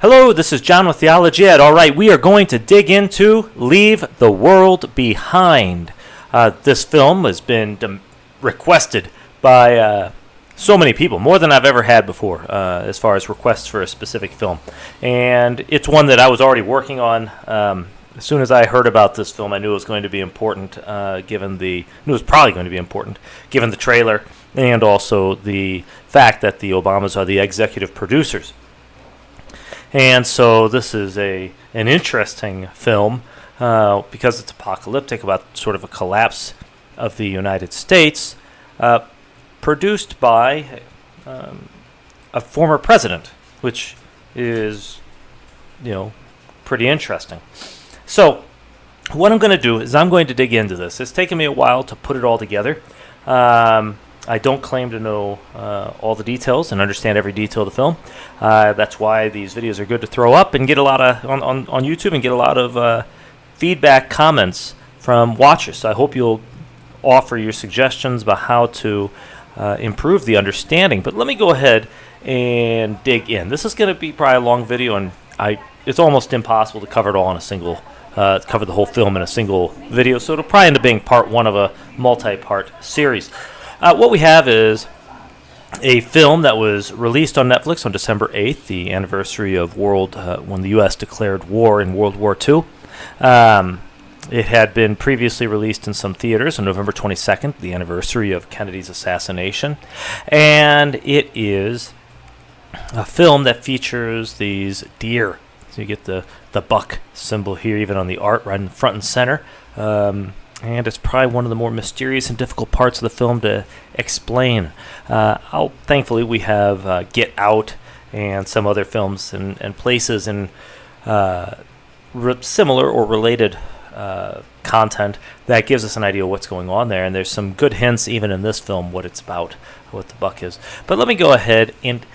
Hello, this is John with Theology Ed. All right, we are going to dig into Leave the World Behind. This film has been requested by so many people, more than I've ever had before, as far as requests for a specific film. And it's one that I was already working on. As soon as I heard about this film, I knew it was going to be important, given the trailer and also the fact that the Obamas are the executive producers. And so this is an interesting film because it's apocalyptic, about sort of a collapse of the United States, produced by a former president, which is, pretty interesting. So what I'm going to do is I'm going to dig into this. It's taken me a while to put it all together. I don't claim to know all the details and understand every detail of the film. That's why these videos are good to throw up and get a lot of on YouTube and get a lot of feedback, comments from watchers. So I hope you'll offer your suggestions about how to improve the understanding. But let me go ahead and dig in. This is going to be probably a long video, and it's almost impossible to cover it all in a single. Cover the whole film in a single video, so it'll probably end up being part one of a multi-part series. What we have is a film that was released on Netflix on December 8th, the anniversary of when the U.S. declared war in World War II. It had been previously released in some theaters on November 22nd, the anniversary of Kennedy's assassination. And it is a film that features these deer. So you get the buck symbol here, even on the art, right in front and center. And it's probably one of the more mysterious and difficult parts of the film to explain. Thankfully, we have Get Out and some other films and places in similar or related content that gives us an idea of what's going on there. And there's some good hints, even in this film, what it's about, what the buck is. But let me go ahead and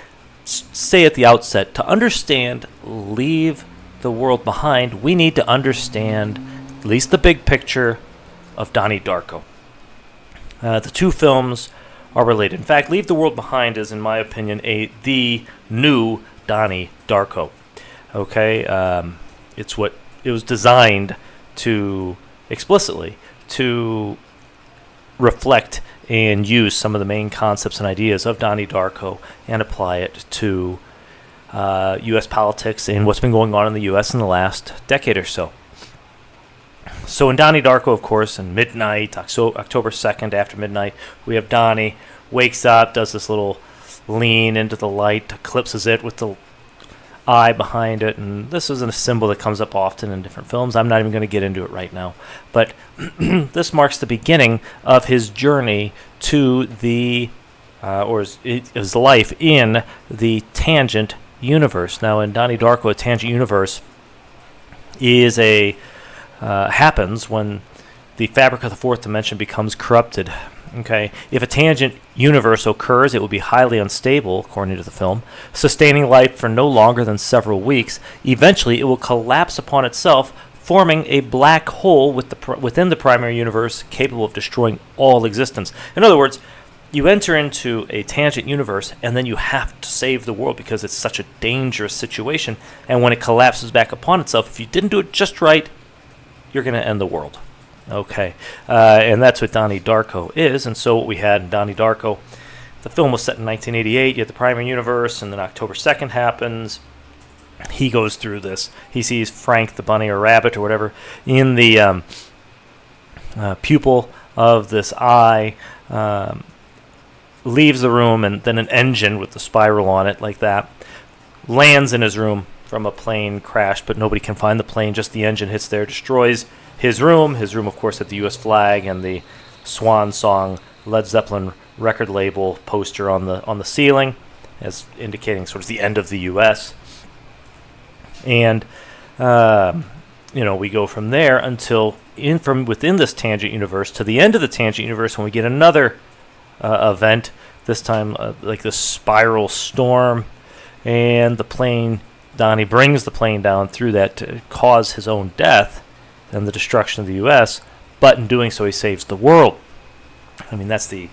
say at the outset, to understand Leave the World Behind, we need to understand at least the big picture of Donnie Darko. The two films are related. In fact, Leave the World Behind is, in my opinion, the new Donnie Darko. Okay, it was designed to explicitly to reflect and use some of the main concepts and ideas of Donnie Darko and apply it to U.S. politics and what's been going on in the U.S. in the last decade or so. So in Donnie Darko, of course, in midnight, October 2nd, after midnight, we have Donnie wakes up, does this little lean into the light, eclipses it with the eye behind it, and this is a symbol that comes up often in different films. I'm not even going to get into it right now. But this marks the beginning of his journey to his life in the Tangent Universe. Now, in Donnie Darko, a Tangent Universe is happens when the fabric of the fourth dimension becomes corrupted. Okay, if a tangent universe occurs, it will be highly unstable, according to the film, sustaining life for no longer than several weeks. Eventually, it will collapse upon itself, forming a black hole within the primary universe, capable of destroying all existence. In other words, you enter into a tangent universe, and then you have to save the world because it's such a dangerous situation. And when it collapses back upon itself, if you didn't do it just right, you're going to end the world. Okay, and that's what Donnie Darko is. And so what we had in Donnie Darko, the film was set in 1988. You had the primary universe, and then October 2nd happens. He goes through this. He sees Frank the bunny or rabbit or whatever in the pupil of this eye, leaves the room, and then an engine with the spiral on it like that lands in his room from a plane crash, but nobody can find the plane. Just the engine hits there, destroys his room. His room, of course, had the U.S. flag and the Swan Song Led Zeppelin record label poster on the ceiling, as indicating sort of the end of the U.S. And we go from there until from within this tangent universe to the end of the tangent universe, when we get another event. This time, like the spiral storm, and the plane. Donnie brings the plane down through that to cause his own death and the destruction of the U.S., but in doing so, he saves the world. I mean, that's the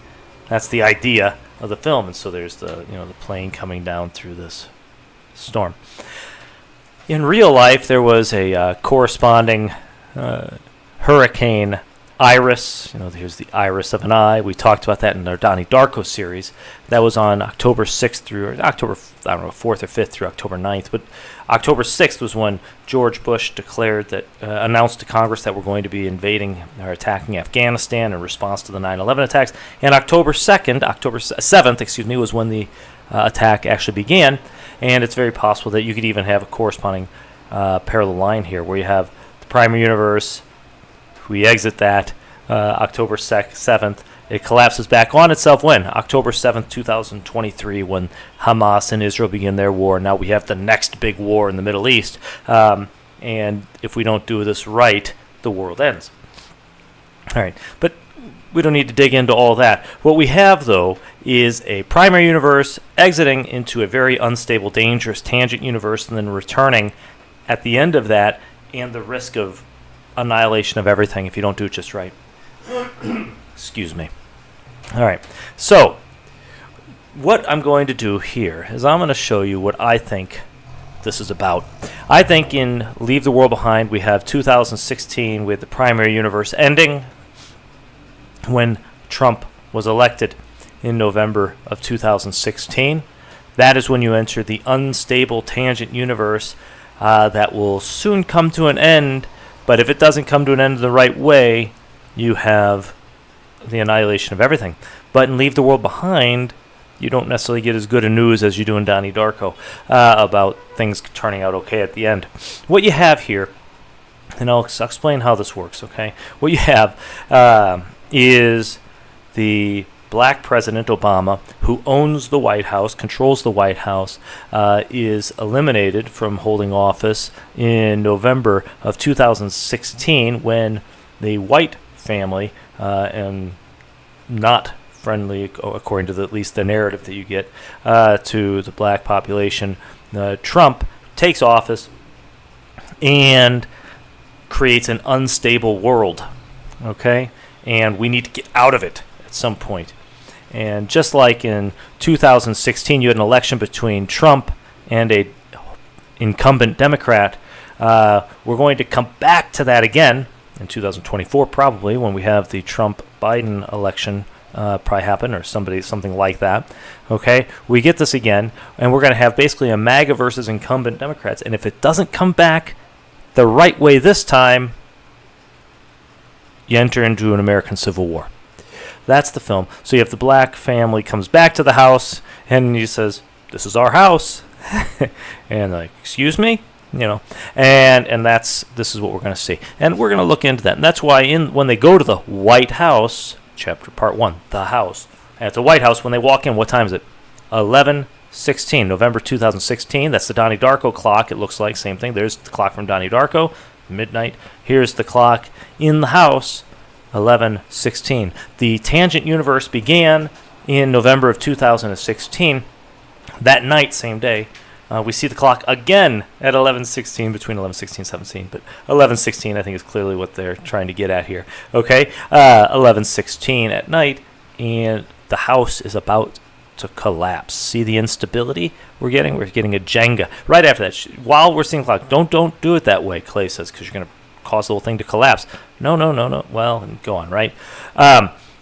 idea of the film, and so there's the plane coming down through this storm. In real life, there was a corresponding Hurricane Iris. Here's the iris of an eye. We talked about that in our Donnie Darko series. That was on October 6th through October, 4th or 5th through October 9th. But October 6th was when George Bush declared that, announced to Congress that we're going to be invading or attacking Afghanistan in response to the 9/11 attacks. And October 7th, was when the attack actually began. And it's very possible that you could even have a corresponding parallel line here, where you have the primary universe. We exit that October 7th. It collapses back on itself when? October 7th, 2023, when Hamas and Israel begin their war. Now we have the next big war in the Middle East. And if we don't do this right, the world ends. All right. But we don't need to dig into all that. What we have, though, is a primary universe exiting into a very unstable, dangerous tangent universe and then returning at the end of that, and the risk of annihilation of everything if you don't do it just right. Excuse me. All right. So what I'm going to do here is I'm going to show you what I think this is about. I think in Leave the World Behind, we have 2016 with the primary universe ending when Trump was elected in November of 2016. That is when you enter the unstable tangent universe that will soon come to an end. But if it doesn't come to an end the right way, you have the annihilation of everything. But in Leave the World Behind, you don't necessarily get as good a news as you do in Donnie Darko about things turning out okay at the end. What you have here, and I'll explain how this works, okay? What you have is the black President Obama, who owns the White House, controls the White House, is eliminated from holding office in November of 2016 when the white family, and not friendly, according to at least the narrative that you get, to the black population, Trump takes office and creates an unstable world, okay? And we need to get out of it at some point. And just like in 2016, you had an election between Trump and a incumbent Democrat, we're going to come back to that again in 2024, probably, when we have the Trump-Biden election probably happen, or something like that. Okay, we get this again, and we're going to have basically a MAGA versus incumbent Democrats. And if it doesn't come back the right way this time, you enter into an American Civil War. That's the film. So you have the black family comes back to the house, and he says, "This is our house," and like, "Excuse me." And this is what we're going to see, and we're going to look into that. And that's why when they go to the White House, part 1, the house, and at the White House, when they walk in, what time is it? 11:16, November 2016. That's the Donnie Darko clock. It looks like same thing. There's the clock from Donnie Darko, midnight. Here's the clock in the house, 11:16. The tangent universe began in November of 2016. That night, same day, we see the clock again at 11:16, between 11:16 and 17, but 11:16 I think is clearly what they're trying to get at here. Okay, 11:16 at night, and the house is about to collapse. See the instability we're getting? We're getting a Jenga. Right after that, while we're seeing the clock, don't do it that way, Clay says, because you're going to cause the whole thing to collapse. No. Well, go on, right?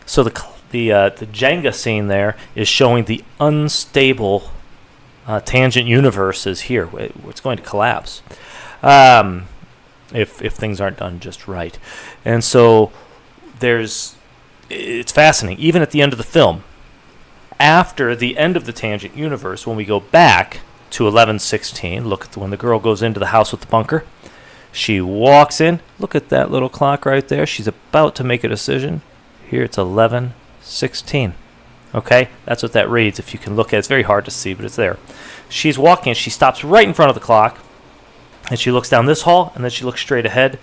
So the Jenga scene there is showing the unstable tangent universe is here. It's going to collapse if things aren't done just right. And so it's fascinating. Even at the end of the film, after the end of the tangent universe, when we go back to 11:16, look at when the girl goes into the house with the bunker. She walks in. Look at that little clock right there. She's about to make a decision. Here it's 11:16. Okay, that's what that reads. If you can look at it, it's very hard to see, but it's there. She's walking. She stops right in front of the clock, and she looks down this hall, and then she looks straight ahead.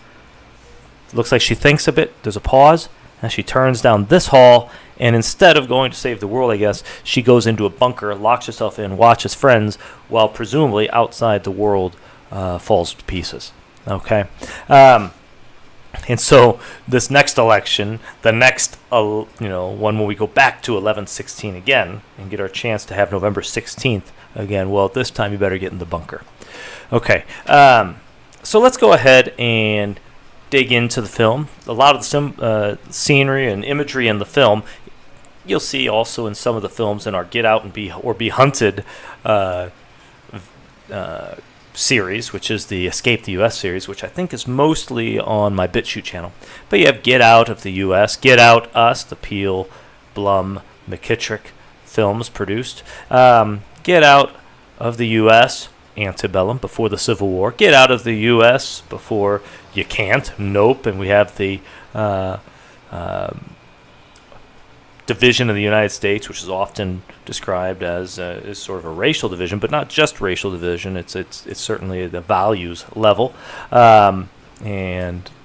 It looks like she thinks a bit. There's a pause, and she turns down this hall, and instead of going to save the world, I guess, she goes into a bunker, locks herself in, watches friends, while presumably outside the world falls to pieces. Okay? And so this next election, the next, one when we go back to 11:16 again and get our chance to have November 16th again, well, this time you better get in the bunker. Okay, so let's go ahead and dig into the film. A lot of the scenery and imagery in the film you'll see also in some of the films in our Get Out and Be Hunted series, which is the Escape the U.S. series, which I think is mostly on my BitChute channel. But you have Get Out of the U.S., Get Out Us, the Peel, Blum, McKittrick films produced. Get Out of the U.S., Antebellum, before the Civil War. Get Out of the U.S. before You Can't, Nope, and we have the division of the United States, which is often described as sort of a racial division, but not just racial division. It's certainly the values level, and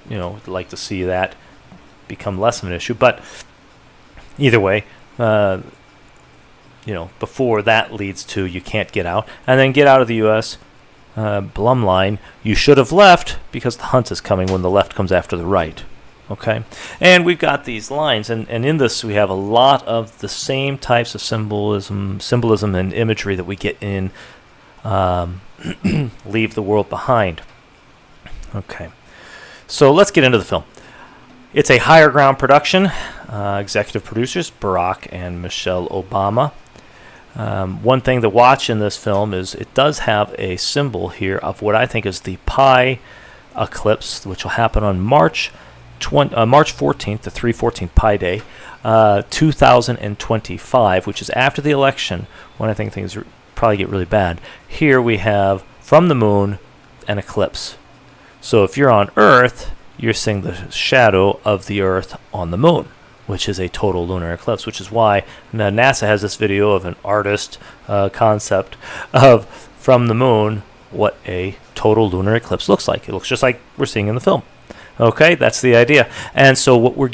I'd like to see that become less of an issue. But either way, before that leads to You Can't Get Out, and then Get Out of the U.S. Blum line. You should have left because the hunt is coming when the left comes after the right. Okay, and we've got these lines, and in this we have a lot of the same types of symbolism and imagery that we get in Leave the World Behind. Okay, so let's get into the film. It's a Higher Ground production. Executive producers Barack and Michelle Obama. One thing to watch in this film is it does have a symbol here of what I think is the Pi eclipse, which will happen on March 14th, the 3/14 Pi Day, 2025, which is after the election, when I think things probably get really bad. Here we have, from the moon, an eclipse. So if you're on Earth, you're seeing the shadow of the Earth on the moon, which is a total lunar eclipse, which is why NASA has this video of an artist concept of, from the moon, what a total lunar eclipse looks like. It looks just like we're seeing in the film. Okay, that's the idea. And so what we're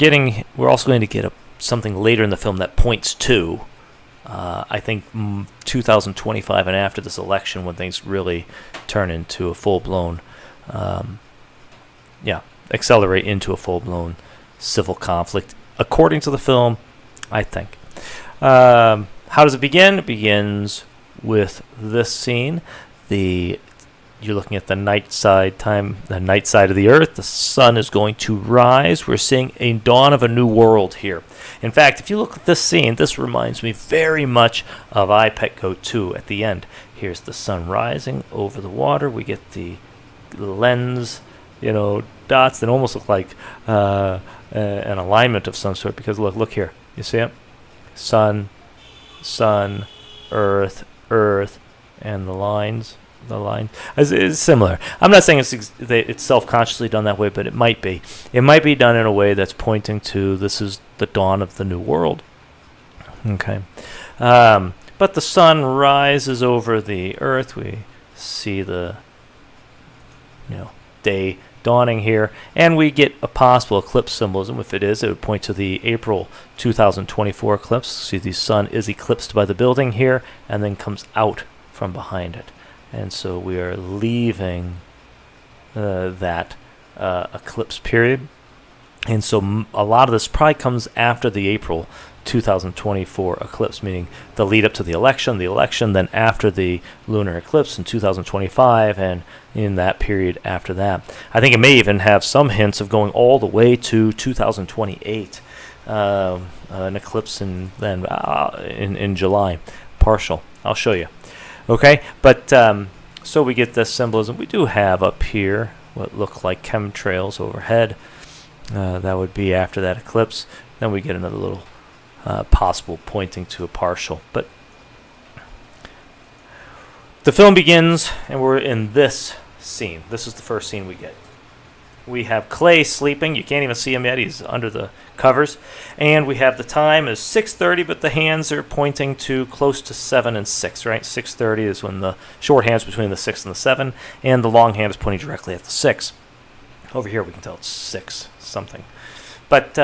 also going to get something later in the film that points to, I think, 2025 and after this election, when things really turn into a full-blown, accelerate into a full-blown civil conflict, according to the film, I think. How does it begin? It begins with this scene. You're looking at the night side of the Earth. The sun is going to rise. We're seeing a dawn of a new world here. In fact, if you look at this scene, this reminds me very much of I, Petco 2 at the end. Here's the sun rising over the water. We get the lens, dots that almost look like an alignment of some sort, because look here. You see it? Sun, Earth, and the lines. The line is similar. I'm not saying it's self-consciously done that way, but it might be. It might be done in a way that's pointing to this is the dawn of the new world. Okay, but the sun rises over the Earth. We see the day dawning here, and we get a possible eclipse symbolism. If it is, it would point to the April 2024 eclipse. See, the sun is eclipsed by the building here, and then comes out from behind it. And so we are leaving that eclipse period. And so a lot of this probably comes after the April 2024 eclipse, meaning the lead up to the election, then after the lunar eclipse in 2025, and in that period after that. I think it may even have some hints of going all the way to 2028, an eclipse in July, partial. I'll show you. Okay, but so we get this symbolism. We do have up here what look like chemtrails overhead. That would be after that eclipse. Then we get another little possible pointing to a partial. But the film begins, and we're in this scene. This is the first scene we get. We have Clay sleeping. You can't even see him yet. He's under the covers. And we have the time is 6:30, but the hands are pointing to close to 7 and 6, right? 6:30 is when the short hand's between the 6 and the 7, and the long hand is pointing directly at the 6. Over here we can tell it's 6 something. But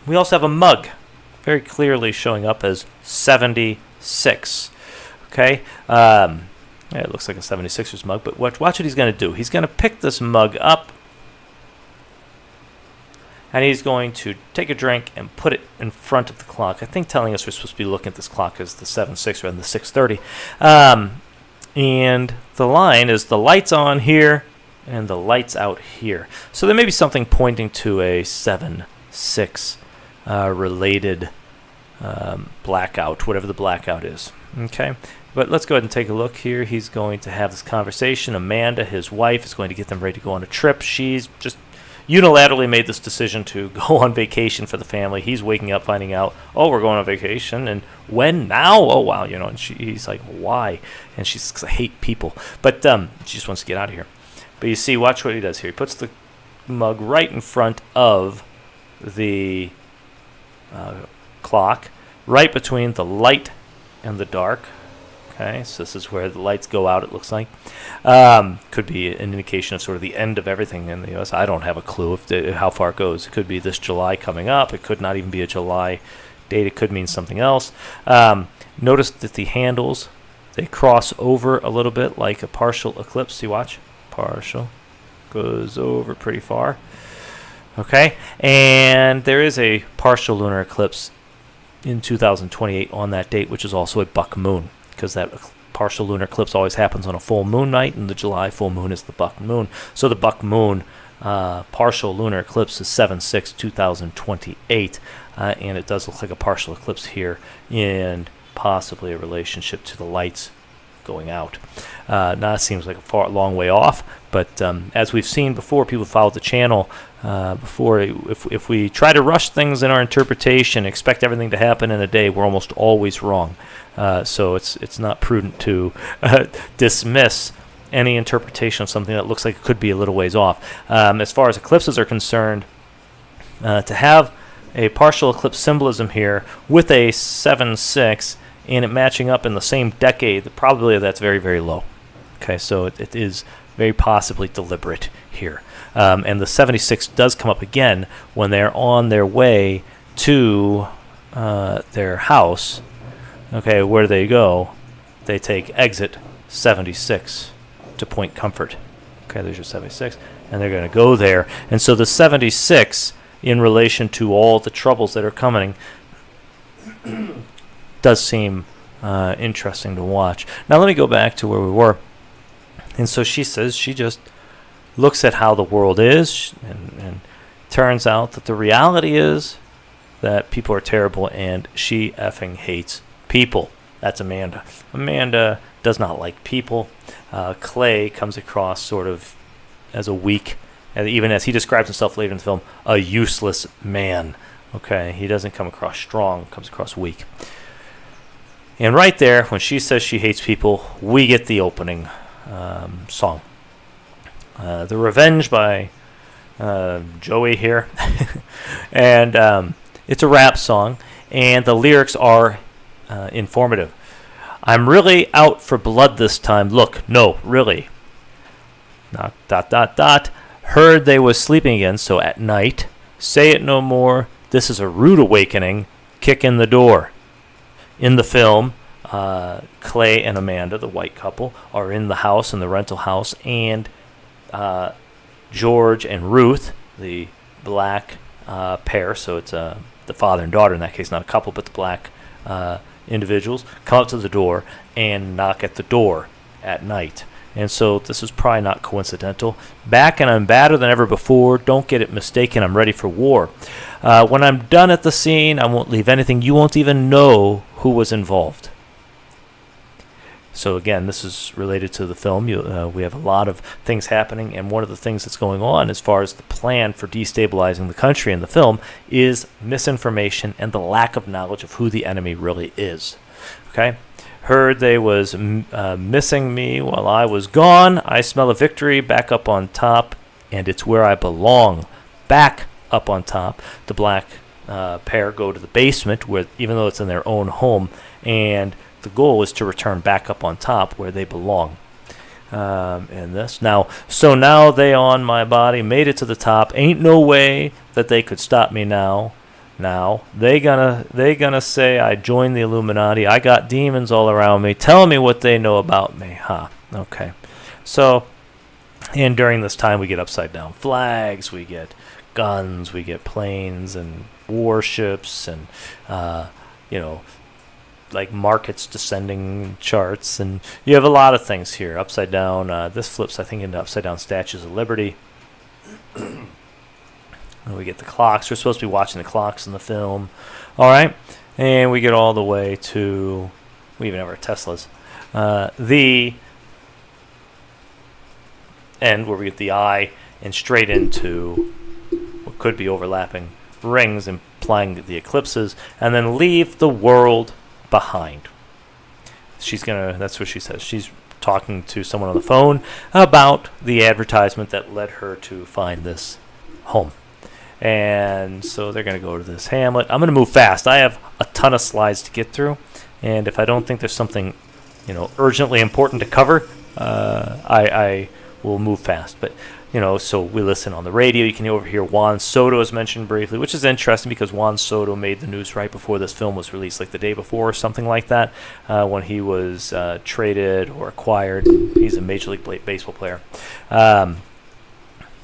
we also have a mug very clearly showing up as 76. Okay? It looks like a 76ers mug, but watch what he's going to do. He's going to pick this mug up, and he's going to take a drink and put it in front of the clock. I think telling us we're supposed to be looking at this clock as the 7:06 rather than the 6:30. And the line is the lights on here and the lights out here. So there may be something pointing to a 7/6 related blackout, whatever the blackout is. Okay, but let's go ahead and take a look here. He's going to have this conversation. Amanda, his wife, is going to get them ready to go on a trip. She's just unilaterally made this decision to go on vacation for the family. He's waking up finding out, oh, we're going on vacation, and when now? Oh wow, and he's like, why? And she's, 'cause I hate people, but she just wants to get out of here. But you see, watch what he does here. He puts the mug right in front of the clock, right between the light and the dark. Okay, so this is where the lights go out, it looks like. Could be an indication of sort of the end of everything in the U.S. I don't have a clue how far it goes. It could be this July coming up. It could not even be a July date. It could mean something else. Notice that the handles, they cross over a little bit like a partial eclipse. See, watch. Partial goes over pretty far. Okay, and there is a partial lunar eclipse in 2028 on that date, which is also a buck moon, because that partial lunar eclipse always happens on a full moon night, and the July full moon is the buck moon. So the buck moon partial lunar eclipse is 7/6/2028, and it does look like a partial eclipse here, and possibly a relationship to the lights going out. Now it seems like a long way off, but as we've seen before, people follow the channel before. If we try to rush things in our interpretation, expect everything to happen in a day, we're almost always wrong. So it's not prudent to dismiss any interpretation of something that looks like it could be a little ways off. As far as eclipses are concerned, to have a partial eclipse symbolism here with a 7/6 and it matching up in the same decade, the probability of that's very, very low. Okay, so it is very possibly deliberate here. And the 76 does come up again when they're on their way to their house. Okay, where do they go? They take exit 76 to Point Comfort. Okay, there's your 76, and they're going to go there. And so the 76, in relation to all the troubles that are coming, does seem interesting to watch. Now let me go back to where we were. And so she says she just looks at how the world is, and turns out that the reality is that people are terrible, and she effing hates people. That's Amanda. Amanda does not like people. Clay comes across sort of as a weak, and even as he describes himself later in the film, a useless man. Okay, he doesn't come across strong, comes across weak. And right there, when she says she hates people, we get the opening song. The Revenge by Joey here. And it's a rap song, and the lyrics are informative. I'm really out for blood this time. Look, no, really. Heard they was sleeping again, so at night. Say it no more. This is a rude awakening. Kick in the door. In the film, Clay and Amanda, the white couple, are in the house, in the rental house, and George and Ruth, the black pair, so it's the father and daughter in that case, not a couple, but the black individuals, come up to the door and knock at the door at night. And so this is probably not coincidental. Back, and I'm badder than ever before. Don't get it mistaken, I'm ready for war. When I'm done at the scene, I won't leave anything. You won't even know who was involved. So again, this is related to the film. We have a lot of things happening, and one of the things that's going on as far as the plan for destabilizing the country in the film is misinformation and the lack of knowledge of who the enemy really is. Okay? Heard they was missing me while I was gone. I smell a victory back up on top, and it's where I belong. Back up on top. The black pair go to the basement, where even though it's in their own home, and the goal is to return back up on top where they belong. And this now they on my body made it to the top. Ain't no way that they could stop me now. Now they gonna say I joined the Illuminati. I got demons all around me. Tell me what they know about me, huh? Okay. So, and during this time we get upside down flags, we get guns, we get planes and warships, and like markets descending charts, and you have a lot of things here. Upside down, this flips, I think, into upside down statues of liberty. And we get the clocks. We're supposed to be watching the clocks in the film. All right, and we get all the way to, we even have our Teslas. The end where we get the eye and straight into what could be overlapping rings, implying the eclipses, and then leave the world behind. That's what she says. She's talking to someone on the phone about the advertisement that led her to find this home. And so they're going to go to this hamlet. I'm going to move fast. I have a ton of slides to get through, and if I don't think there's something, urgently important to cover, I will move fast. But so we listen on the radio. You can overhear Juan Soto is mentioned briefly, which is interesting because Juan Soto made the news right before this film was released, like the day before or something like that, when he was traded or acquired. He's a Major League Baseball player. All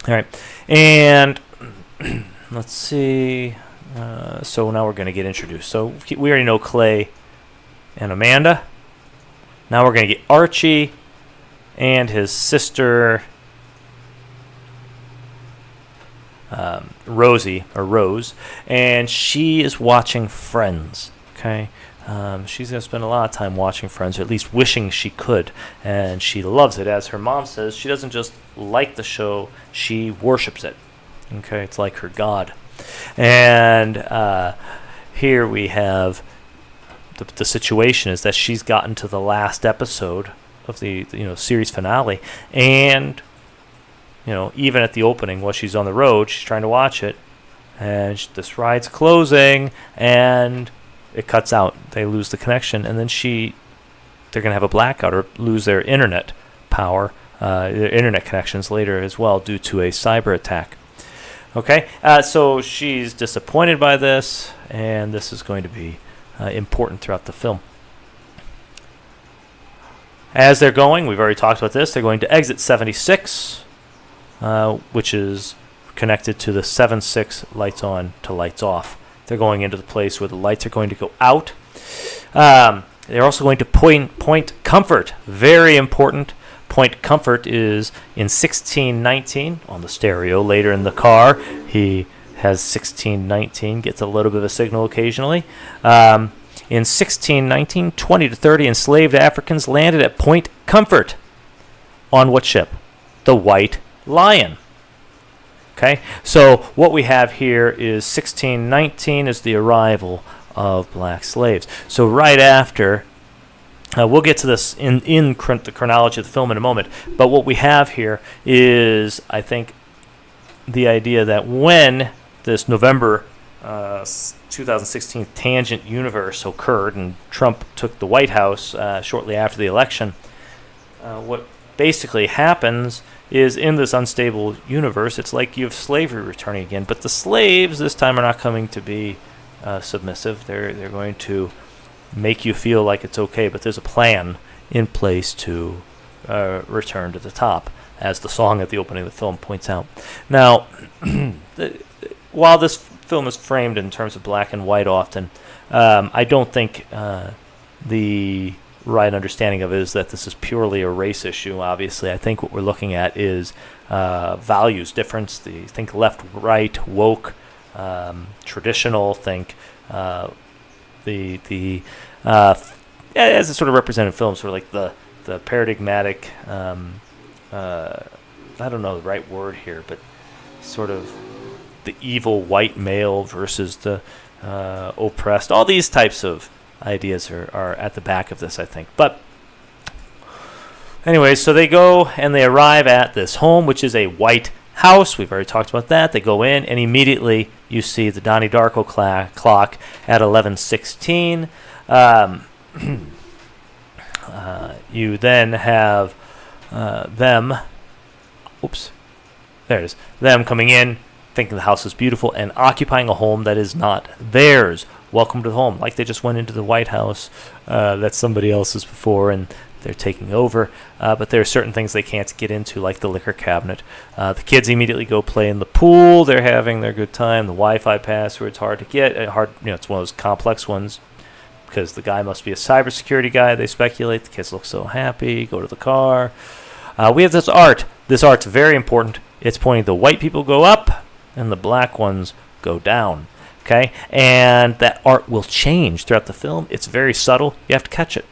right. And let's see. So now we're going to get introduced. So we already know Clay and Amanda. Now we're going to get Archie and his sister Rosie, or Rose, and she is watching Friends. Okay, she's going to spend a lot of time watching Friends, or at least wishing she could, and she loves it. As her mom says, she doesn't just like the show, she worships it. Okay, it's like her god. And here we have the situation is that she's gotten to the last episode of the series finale, and even at the opening, while she's on the road, she's trying to watch it, and this ride's closing, and it cuts out. They lose the connection, and then they're going to have a blackout or lose their internet power, their internet connections later as well due to a cyber attack. Okay, so she's disappointed by this, and this is going to be important throughout the film. As they're going, we've already talked about this, they're going to exit 76, which is connected to the 7-6 lights on to lights off. They're going into the place where the lights are going to go out. They're also going to Point Comfort. Very important. Point Comfort is in 1619 on the stereo. Later in the car, he has 1619, gets a little bit of a signal occasionally. In 1619, 20 to 30 enslaved Africans landed at Point Comfort. On what ship? The White Lion. Okay, so what we have here is 1619 is the arrival of black slaves. So right after, we'll get to this in the chronology of the film in a moment, but what we have here is, I think, the idea that when this November 2016 tangent universe occurred and Trump took the White House shortly after the election, what basically happens is in this unstable universe, it's like you have slavery returning again, but the slaves this time are not coming to be submissive. They're going to make you feel like it's okay, but there's a plan in place to return to the top, as the song at the opening of the film points out. Now, while this film is framed in terms of black and white often, I don't think the right understanding of it is that this is purely a race issue. Obviously, I think what we're looking at is values difference. Think left, right, woke, traditional. Think as a sort of representative film, sort of like the paradigmatic. I don't know the right word here, but sort of the evil white male versus the oppressed. All these types of ideas are at the back of this, I think. But anyway, so they go and they arrive at this home, which is a white house. We've already talked about that. They go in, and immediately you see the Donnie Darko clock at 11:16. You then have them. Oops, there it is. Them coming in, thinking the house is beautiful, and occupying a home that is not theirs. Welcome to the home, like they just went into the White House that's somebody else's before, and they're taking over, but there are certain things they can't get into, like the liquor cabinet. The kids immediately go play in the pool. They're having their good time. The Wi-Fi password's hard to get. It's one of those complex ones because the guy must be a cybersecurity guy. They speculate. The kids look so happy. Go to the car. We have this art. This art's very important. It's pointing the white people go up and the black ones go down. Okay, and that art will change throughout the film. It's very subtle. You have to catch it.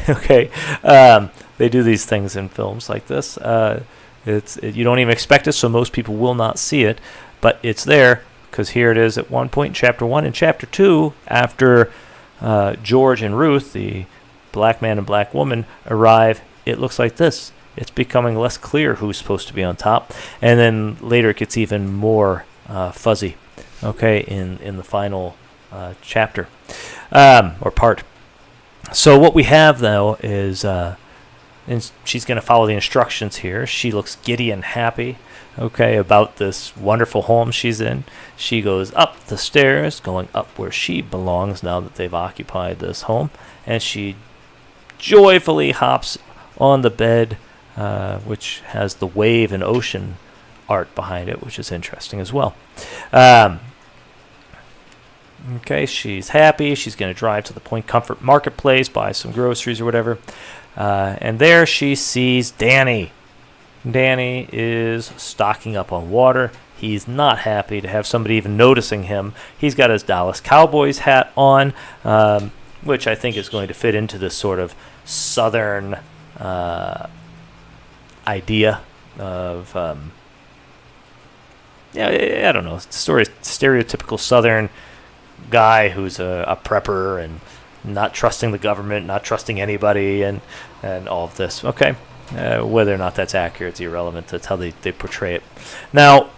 Okay, they do these things in films like this. You don't even expect it, so most people will not see it, but it's there because here it is at one point in Chapter 1. In Chapter 2, after George and Ruth, the black man and black woman, arrive, it looks like this. It's becoming less clear who's supposed to be on top, and then later it gets even more fuzzy. Okay, in the final chapter or part. So what we have, though, is and she's going to follow the instructions here. She looks giddy and happy, okay, about this wonderful home she's in. She goes up the stairs, going up where she belongs now that they've occupied this home, and she joyfully hops on the bed, which has the wave and ocean art behind it, which is interesting as well. Okay, she's happy. She's going to drive to the Point Comfort Marketplace, buy some groceries or whatever. And there she sees Danny. Danny is stocking up on water. He's not happy to have somebody even noticing him. He's got his Dallas Cowboys hat on, which I think is going to fit into this sort of southern idea of, I don't know, stereotypical southern guy who's a prepper and not trusting the government, not trusting anybody, and all of this. Okay, whether or not that's accurate is irrelevant. That's how they portray it. Now,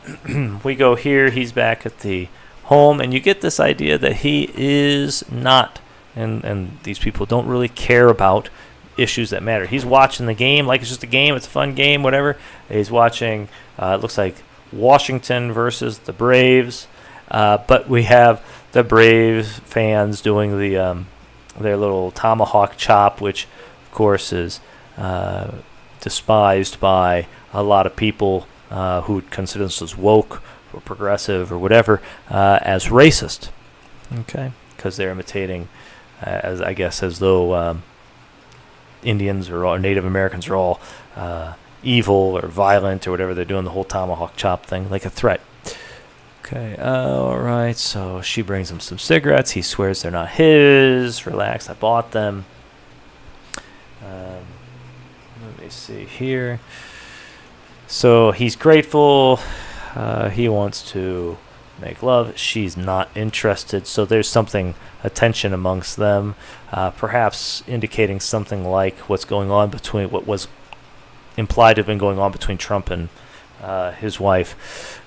we go here. He's back at the home, and you get this idea that he is not, and these people don't really care about issues that matter. He's watching the game like it's just a game. It's a fun game, whatever. He's watching, it looks like Washington versus the Braves, but we have the Braves fans doing the their little tomahawk chop, which of course is despised by a lot of people who would consider themselves woke or progressive or whatever as racist. Okay, because they're imitating, as though Indians or Native Americans are all evil or violent or whatever. They're doing the whole tomahawk chop thing like a threat. Okay, all right, so she brings him some cigarettes. He swears they're not his. Relax, I bought them. Let me see here. So he's grateful. He wants to make love. She's not interested, so there's a tension amongst them, perhaps indicating something like what's going on between, what was implied to have been going on between Trump and his wife,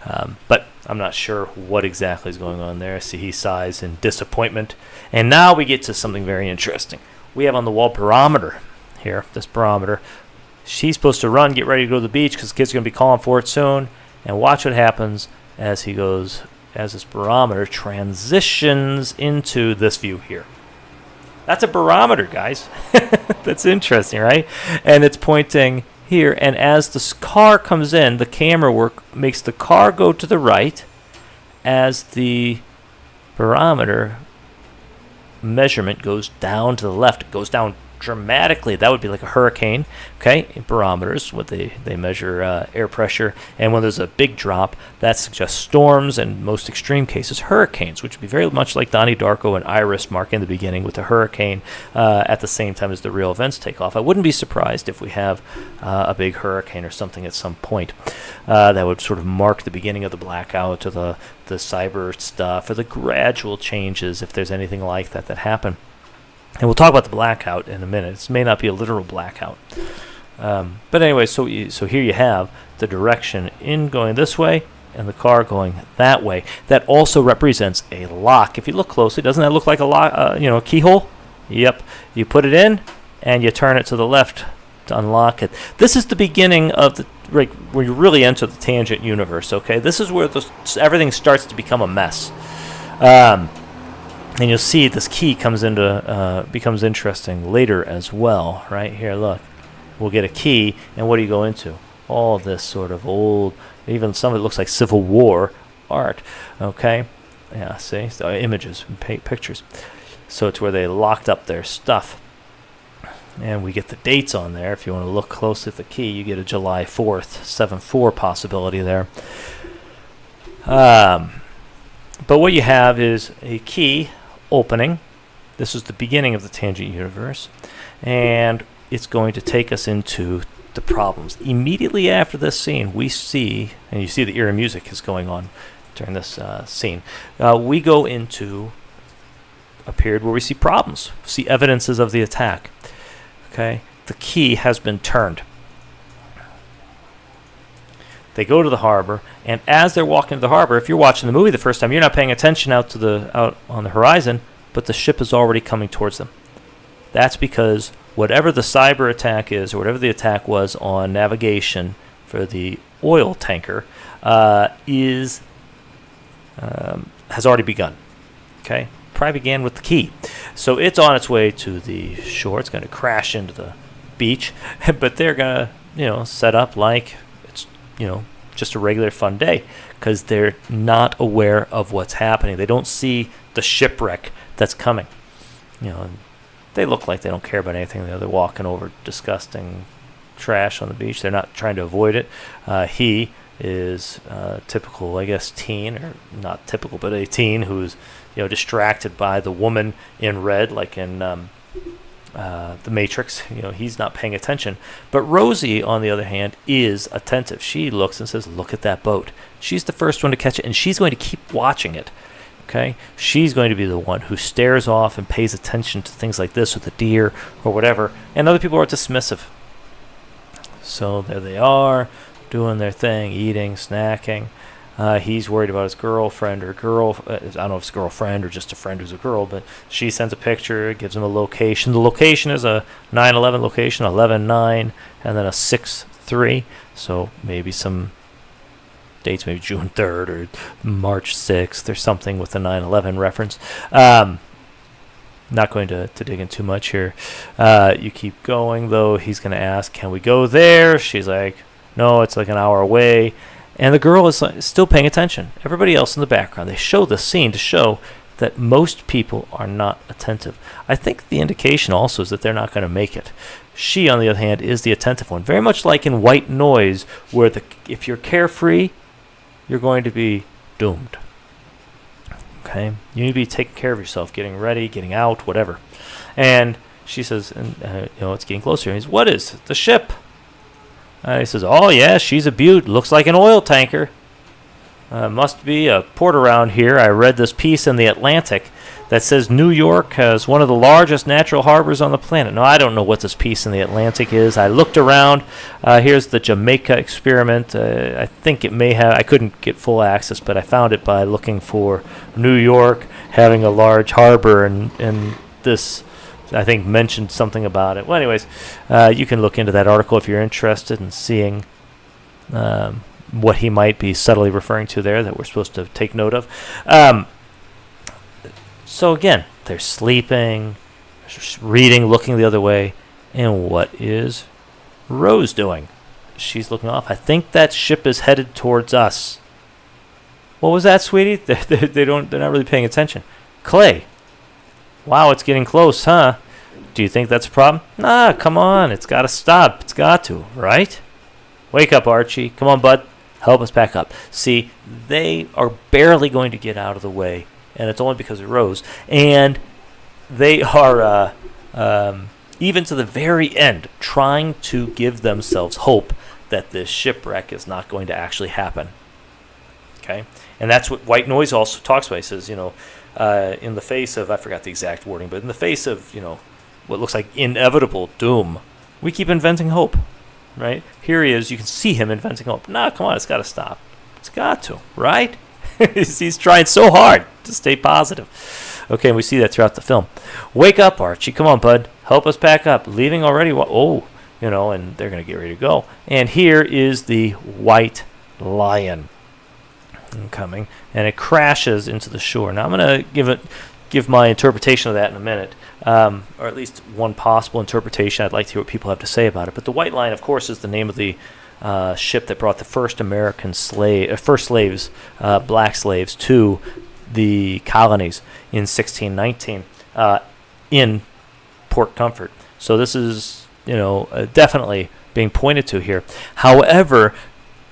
but I'm not sure what exactly is going on there. See, he sighs in disappointment. And now we get to something very interesting. We have on the wall barometer here, this barometer. She's supposed to run, get ready to go to the beach because the kids are going to be calling for it soon. And watch what happens as this barometer transitions into this view here. That's a barometer, guys. That's interesting, right? And it's pointing here, and as the car comes in, the camera work makes the car go to the right as the barometer measurement goes down to the left. It goes down dramatically. That would be like a hurricane. Okay, barometers, what they measure air pressure, and when there's a big drop, that suggests storms, and most extreme cases, hurricanes, which would be very much like Donnie Darko and Iris Mark in the beginning with the hurricane at the same time as the real events take off. I wouldn't be surprised if we have a big hurricane or something at some point that would sort of mark the beginning of the blackout or the cyber stuff or the gradual changes, if there's anything like that happen. And we'll talk about the blackout in a minute. This may not be a literal blackout. But anyway, so here you have the direction in going this way and the car going that way. That also represents a lock. If you look closely, doesn't that look like a lock? A keyhole? Yep. You put it in and you turn it to the left to unlock it. This is the beginning of where you really enter the tangent universe. Okay, this is where everything starts to become a mess. And you'll see this key becomes interesting later as well. Right here, look. we'll get a key, and what do you go into? All this sort of old, even some of it looks like Civil War art. Okay, yeah, see, so images and pictures. So it's where they locked up their stuff, and we get the dates on there. If you want to look closely at the key, you get a July 4th 7/4 possibility there. But what you have is a key opening. This is the beginning of the Tangent universe, and it's going to take us into the problems. Immediately after this scene, we see, and you see the eerie music is going on during this scene, we go into a period where we see problems, see evidences of the attack. Okay, the key has been turned. They go to the harbor, and as they're walking to the harbor, if you're watching the movie the first time, you're not paying attention out on the horizon, but the ship is already coming towards them. That's because whatever the cyber attack is, or whatever the attack was on navigation for the oil tanker, has already begun. Okay, probably began with the key, so it's on its way to the shore. It's going to crash into the beach, but they're going to, set up like it's, just a regular fun day, because they're not aware of what's happening. They don't see the shipwreck that's coming. They look like they don't care about anything. They're walking over disgusting trash on the beach. They're not trying to avoid it. He is typical, I guess, teen, or not typical, but a teen who's distracted by the woman in red, like in The Matrix. He's not paying attention. But Rosie, on the other hand, is attentive. She looks and says, "Look at that boat." She's the first one to catch it, and she's going to keep watching it. Okay, she's going to be the one who stares off and pays attention to things like this with a deer or whatever, and other people are dismissive. So there they are, doing their thing, eating, snacking. He's worried about his girlfriend or I don't know if it's a girlfriend or just a friend who's a girl, but she sends a picture, gives him a location. The location is a 9/11 location, 11/9, and then a 6/3. So maybe some dates, maybe June 3rd or March 6th or something with the 9/11 reference. Not going to dig in too much here. You keep going, though. He's going to ask, "Can we go there?" She's like, "No, it's like an hour away." And the girl is still paying attention. Everybody else in the background, they show the scene to show that most people are not attentive. I think the indication also is that they're not going to make it. She, on the other hand, is the attentive one. Very much like in White Noise, where if you're carefree, you're going to be doomed. Okay? You need to be taking care of yourself, getting ready, getting out, whatever. And she says, it's getting closer. He says, "What is it? The ship?" He says, "Oh, yeah, she's a beaut. Looks like an oil tanker. Must be a port around here. I read this piece in the Atlantic that says New York has one of the largest natural harbors on the planet." Now, I don't know what this piece in the Atlantic is. I looked around. Here's the Jamaica experiment. I think it may have, I couldn't get full access, but I found it by looking for New York having a large harbor, and this, I think, mentioned something about it. Well, anyways, you can look into that article if you're interested in seeing what he might be subtly referring to there that we're supposed to take note of. So again, they're sleeping, reading, looking the other way, and what is Rose doing? She's looking off. "I think that ship is headed towards us." "What was that, sweetie?" They're not really paying attention. "Clay, wow, it's getting close, huh? Do you think that's a problem?" "Nah, come on, it's got to stop. It's got to, right? Wake up, Archie. Come on, bud. Help us pack up." See, they are barely going to get out of the way, and it's only because of Rose. And they are, even to the very end, trying to give themselves hope that this shipwreck is not going to actually happen. Okay? And that's what White Noise also talks about. He says, in the face of, I forgot the exact wording, but in the face of, what looks like inevitable doom, we keep inventing hope. Right? Here he is. You can see him inventing hope. "Nah, come on. It's got to stop. It's got to, right?" He's trying so hard to stay positive. Okay, and we see that throughout the film. "Wake up, Archie. Come on, bud. Help us pack up. Leaving already?" And they're going to get ready to go. And here is the White Lion coming, and it crashes into the shore. Now, I'm going to give it give my interpretation of that in a minute, or at least one possible interpretation. I'd like to hear what people have to say about it. But the White Line, of course, is the name of the ship that brought the first American slaves, black slaves, to the colonies in 1619 in Port Comfort. So this is, definitely being pointed to here. However,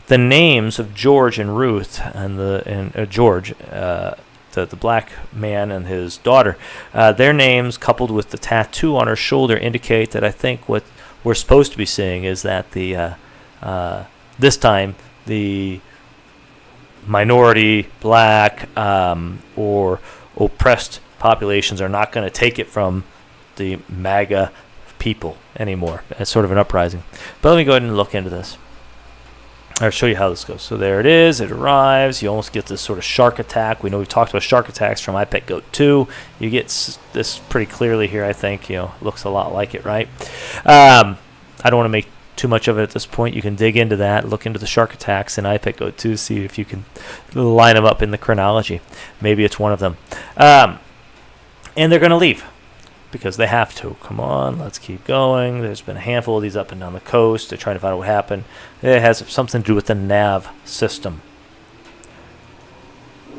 the names of George and Ruth and George, the black man and his daughter, their names coupled with the tattoo on her shoulder indicate that I think what we're supposed to be seeing is that the this time the minority, black, or oppressed populations are not going to take it from the MAGA people anymore. It's sort of an uprising. But let me go ahead and look into this. I'll show you how this goes. So there it is. It arrives. You almost get this sort of shark attack. We know we've talked about shark attacks from iPet Goat 2. You get this pretty clearly here, I think. Looks a lot like it, right? I don't want to make too much of it at this point. You can dig into that, look into the shark attacks in iPet Goat 2, see if you can line them up in the chronology. Maybe it's one of them. And they're going to leave because they have to. Come on, let's keep going. There's been a handful of these up and down the coast. They're trying to find out what happened. It has something to do with the nav system.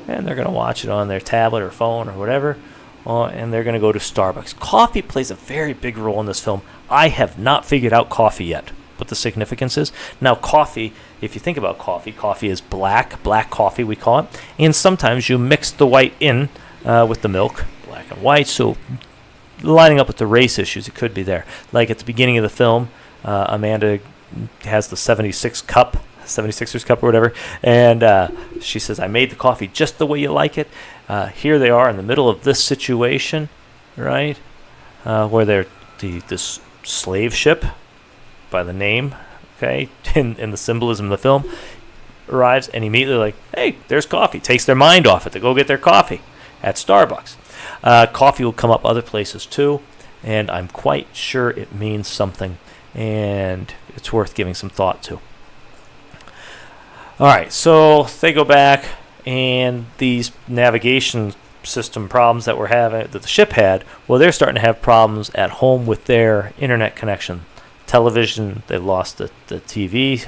And they're going to watch it on their tablet or phone or whatever. And they're going to go to Starbucks. Coffee plays a very big role in this film. I have not figured out coffee yet, what the significance is. Now, coffee, if you think about coffee, coffee is black coffee, we call it. And sometimes you mix the white in with the milk, black and white. So lining up with the race issues, it could be there. Like at the beginning of the film, Amanda has the 76ers cup or whatever, and she says, I made the coffee just the way you like it. Here they are in the middle of this situation, right, where they're this slave ship by the name, okay, in the symbolism of the film, arrives, and immediately like, hey, there's coffee. Takes their mind off it to go get their coffee at Starbucks. Coffee will come up other places too, and I'm quite sure it means something, and it's worth giving some thought to. All right, so they go back, and these navigation system problems that that the ship had, well, they're starting to have problems at home with their internet connection. Television, they lost the TV.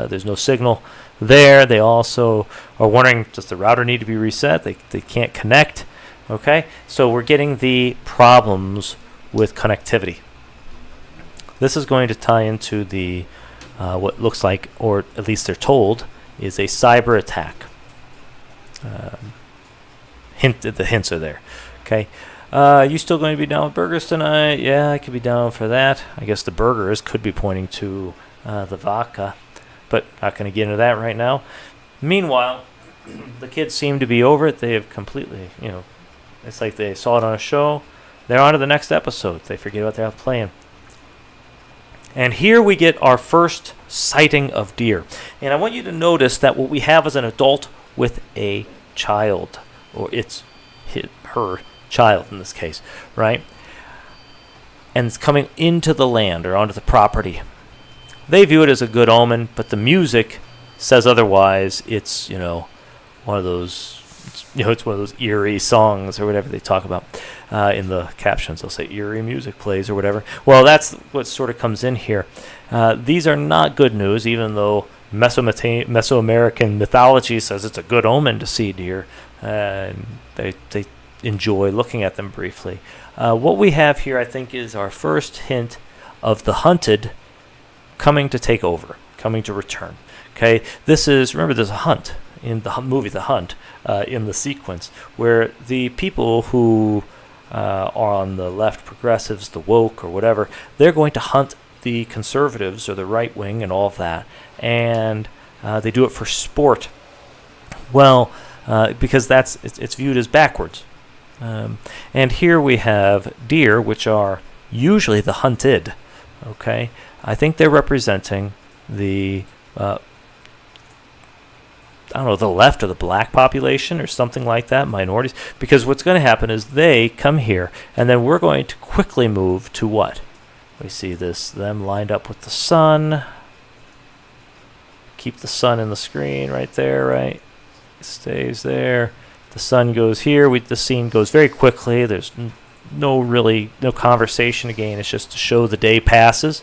There's no signal there. They also are wondering, does the router need to be reset? They can't connect. Okay, so we're getting the problems with connectivity. This is going to tie into the what looks like, or at least they're told, is a cyber attack. The hints are there. Okay, you still going to be down with burgers tonight? Yeah, I could be down for that. I guess the burgers could be pointing to the vodka, but not going to get into that right now. Meanwhile, the kids seem to be over it. They have completely, it's like they saw it on a show. They're on to the next episode. They forget what they're playing. And here we get our first sighting of deer. And I want you to notice that what we have is an adult with a child, or her child in this case, right? And it's coming into the land or onto the property. They view it as a good omen, but the music says otherwise. It's, one of those, it's one of those eerie songs or whatever they talk about in the captions. They'll say eerie music plays or whatever. Well, that's what sort of comes in here. These are not good news, even though Mesoamerican mythology says it's a good omen to see deer. They enjoy looking at them briefly. What we have here, I think, is our first hint of the hunted coming to take over, coming to return. Okay, remember, there's a hunt in the movie The Hunt, in the sequence, where the people who are on the left, progressives, the woke, or whatever, they're going to hunt the conservatives or the right wing and all of that, and they do it for sport. Well, because it's viewed as backwards. And here we have deer, which are usually the hunted. Okay, I think they're representing the the left or the black population or something like that, minorities. Because what's going to happen is they come here, and then we're going to quickly move to what? We see them lined up with the sun. Keep the sun in the screen right there, right? It stays there. The sun goes here. The scene goes very quickly. There's no conversation again. It's just to show the day passes.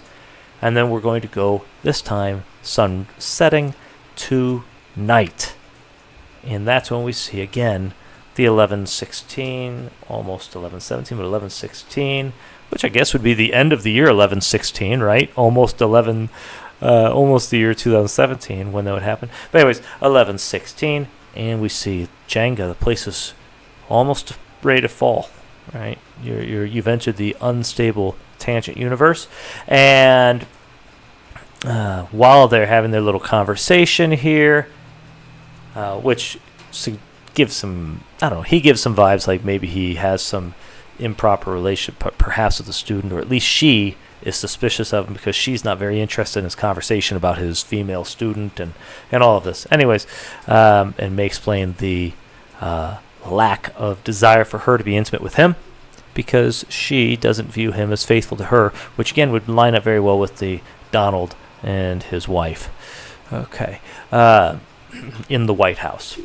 And then we're going to go, this time, sun setting to night. And that's when we see, again, the 11/16, almost 11/17, but 11/16, which I guess would be the end of the year 11/16, right? Almost the year 2017 when that would happen. But anyways, 11/16, and we see Jenga. The place is almost ready to fall, right? You've entered the unstable tangent universe, and while they're having their little conversation here, which gives some, I don't know, he gives some vibes like maybe he has some improper relationship perhaps with the student, or at least she is suspicious of him because she's not very interested in his conversation about his female student and all of this. Anyways, and may explain the lack of desire for her to be intimate with him because she doesn't view him as faithful to her, which again would line up very well with the Donald and his wife. Okay. In the White House.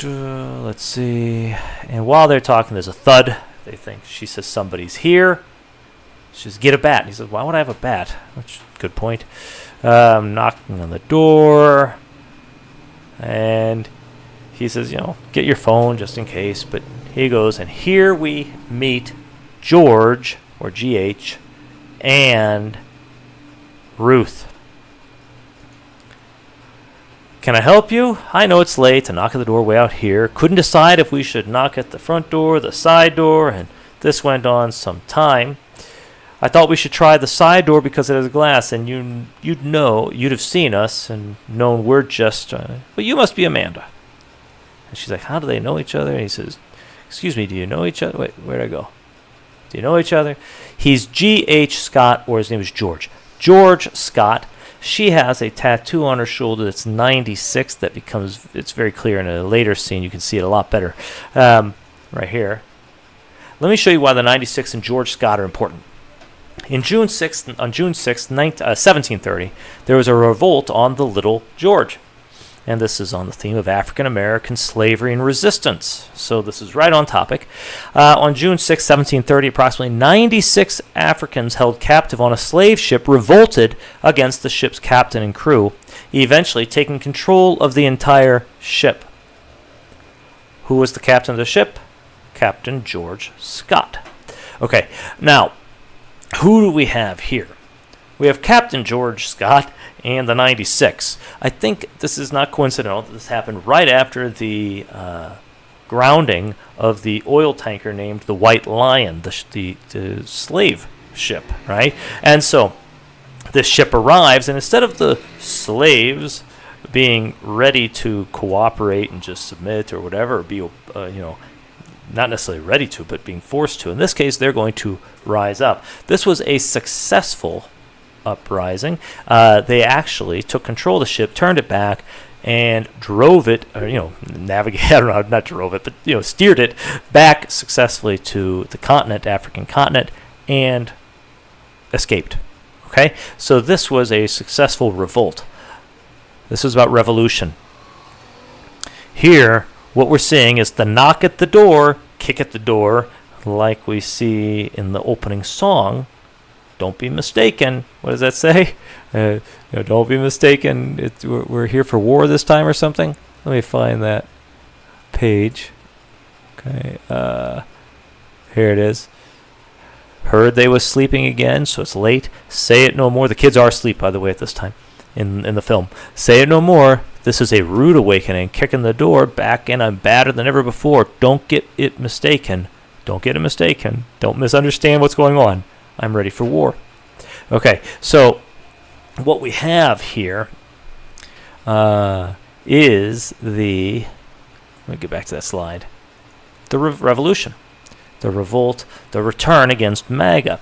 Let's see. And while they're talking, there's a thud. They think she says somebody's here. She says, get a bat. And he says, why would I have a bat? Which, good point. Knocking on the door. And he says, get your phone just in case. But he goes, and here we meet George, or GH, and Ruth. Can I help you? I know it's late to knock at the door way out here. Couldn't decide if we should knock at the front door, the side door, and this went on some time. I thought we should try the side door because it has glass, and you'd have seen us and known we're just. But you must be Amanda. And she's like, how do they know each other? And he says, excuse me, do you know each other? Wait, where'd I go? Do you know each other? He's G.H. Scott, or his name is George. George Scott. She has a tattoo on her shoulder that's 96 that becomes, it's very clear in a later scene. You can see it a lot better right here. Let me show you why the 96 and George Scott are important. On June 6th, 1730, there was a revolt on the Little George. And this is on the theme of African American slavery and resistance. So this is right on topic. On June 6, 1730, approximately 96 Africans held captive on a slave ship revolted against the ship's captain and crew, eventually taking control of the entire ship. Who was the captain of the ship? Captain George Scott. Okay, now, who do we have here? We have Captain George Scott and the 96. I think this is not coincidental. This happened right after the grounding of the oil tanker named the White Lion, the slave ship, right? And so this ship arrives, and instead of the slaves being ready to cooperate and just submit or whatever, or be, not necessarily ready to, but being forced to, in this case, they're going to rise up. This was a successful uprising. They actually took control of the ship, turned it back, and drove it, steered it back successfully to the continent, African continent, and escaped. Okay? So this was a successful revolt. This is about revolution. Here, what we're seeing is the knock at the door, kick at the door, like we see in the opening song. Don't be mistaken. What does that say? Don't be mistaken. We're here for war this time or something. Let me find that page. Okay. Here it is. Heard they was sleeping again, so it's late. Say it no more. The kids are asleep, by the way, at this time in the film. Say it no more. This is a rude awakening. Kicking the door back in. I'm badder than ever before. Don't get it mistaken. Don't get it mistaken. Don't misunderstand what's going on. I'm ready for war. Okay, so what we have here is the... Let me get back to that slide. The revolution. The revolt. The return against MAGA.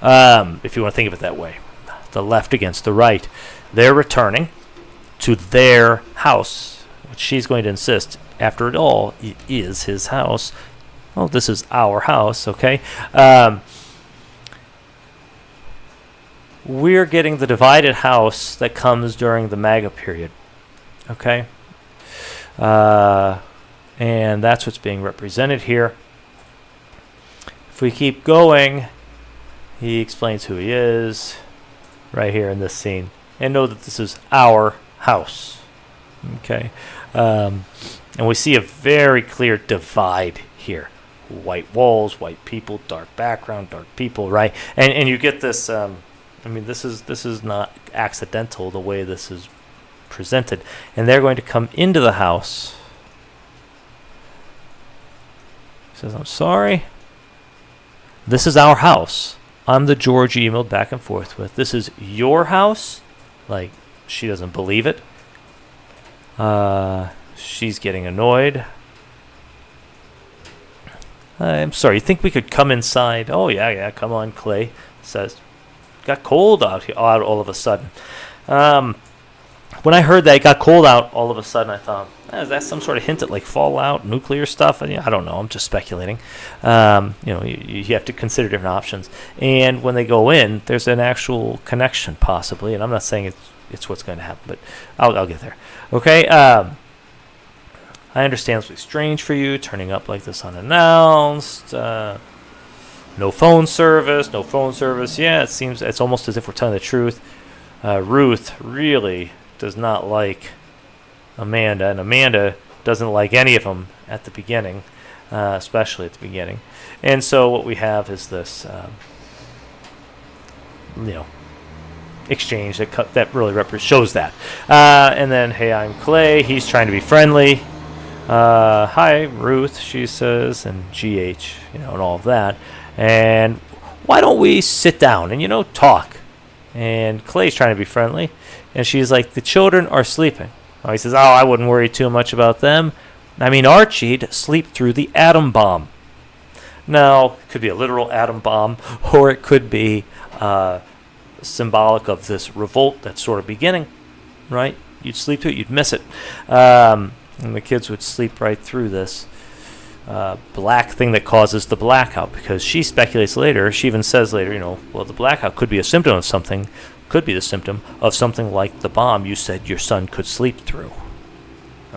If you want to think of it that way. The left against the right. They're returning to their house, which she's going to insist, after it all, it is his house. Oh, this is our house, okay? We're getting the divided house that comes during the MAGA period. Okay? And that's what's being represented here. If we keep going, he explains who he is right here in this scene. And know that this is our house. Okay. And we see a very clear divide here. White walls, white people, dark background, dark people, right? And you get this, this is not accidental the way this is presented. And they're going to come into the house. He says, I'm sorry. This is our house. I'm the George you emailed back and forth with. This is your house? Like, she doesn't believe it. She's getting annoyed. I'm sorry, you think we could come inside? Oh, yeah, come on, Clay. Says, got cold out all of a sudden. When I heard that it got cold out all of a sudden, I thought, is that some sort of hint at like fallout, nuclear stuff? And, I don't know. I'm just speculating. You have to consider different options. And when they go in, there's an actual connection possibly. And I'm not saying it's what's going to happen, but I'll get there. Okay. I understand it's really strange for you turning up like this unannounced. No phone service. Yeah, it's almost as if we're telling the truth. Ruth really does not like Amanda, and Amanda doesn't like any of them at the beginning, especially at the beginning. And so what we have is this, exchange that really shows that. And then, hey, I'm Clay. He's trying to be friendly. Hi, Ruth, she says, and GH, and all of that. And why don't we sit down and, talk? And Clay's trying to be friendly. And she's like, the children are sleeping. He says, I wouldn't worry too much about them. Archie'd sleep through the atom bomb. Now, it could be a literal atom bomb, or it could be symbolic of this revolt that's sort of beginning, right? You'd sleep through it, you'd miss it. And the kids would sleep right through this black thing that causes the blackout, because she speculates later, she even says later, the blackout could be a symptom of something, could be the symptom of something like the bomb you said your son could sleep through.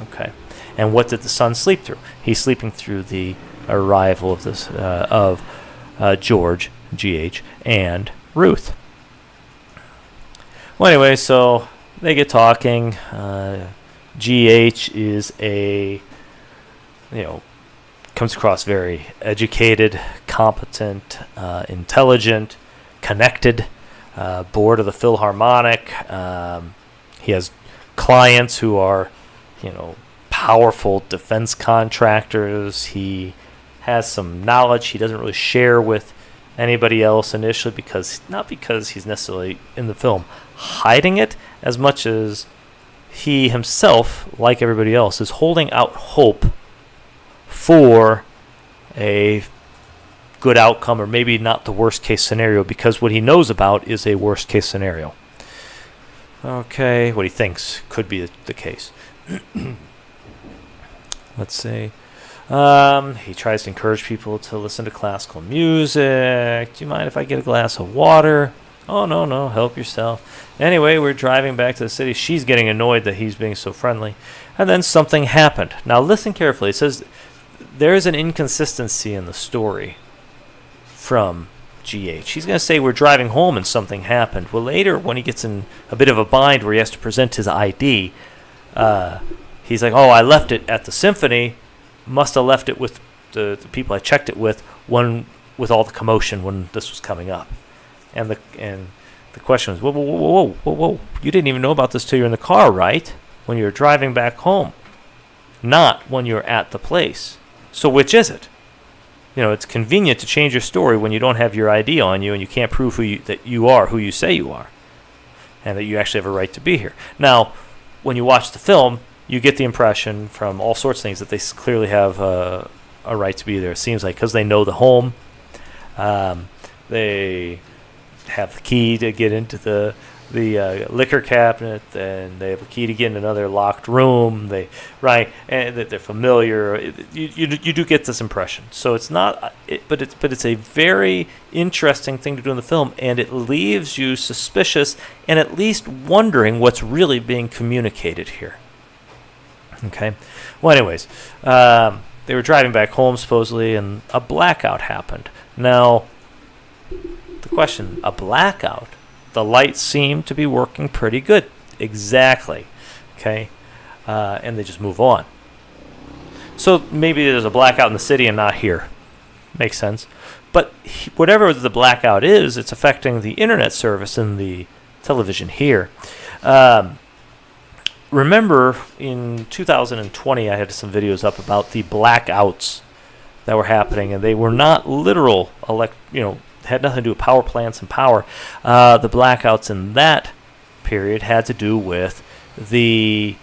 Okay. And what did the son sleep through? He's sleeping through the arrival of this George, GH, and Ruth. Well, anyway, so they get talking. GH is comes across very educated, competent, intelligent, connected, board of the Philharmonic. He has clients who are, powerful defense contractors. He has some knowledge he doesn't really share with anybody else initially, not because he's necessarily in the film hiding it, as much as he himself, like everybody else, is holding out hope for a good outcome, or maybe not the worst case scenario, because what he knows about is a worst case scenario. Okay, what he thinks could be the case. Let's see. He tries to encourage people to listen to classical music. Do you mind if I get a glass of water? Oh, no, help yourself. Anyway, we're driving back to the city. She's getting annoyed that he's being so friendly. And then something happened. Now, listen carefully. It says there's an inconsistency in the story from GH. He's going to say we're driving home and something happened. Well, later, when he gets in a bit of a bind where he has to present his ID, he's like, I left it at the symphony. Must have left it with the people I checked it with with all the commotion when this was coming up. And the question was, whoa. You didn't even know about this till you're in the car, right? When you're driving back home. Not when you're at the place. So which is it? It's convenient to change your story when you don't have your ID on you and you can't prove that you are who you say you are. And that you actually have a right to be here. Now, when you watch the film, you get the impression from all sorts of things that they clearly have a right to be there. It seems like because they know the home. They have the key to get into the liquor cabinet, and they have a key to get in another locked room. And that they're familiar. You do get this impression. So it's not, but it's a very interesting thing to do in the film, and it leaves you suspicious and at least wondering what's really being communicated here. Okay. Well, anyways, they were driving back home supposedly, and a blackout happened. Now, the question: a blackout? The lights seem to be working pretty good. Exactly. Okay. And they just move on. So maybe there's a blackout in the city and not here. Makes sense. But whatever the blackout is, it's affecting the internet service and the television here. Remember, in 2020, I had some videos up about the blackouts that were happening, and they were not literal, had nothing to do with power plants and power. The blackouts in that period had to do with the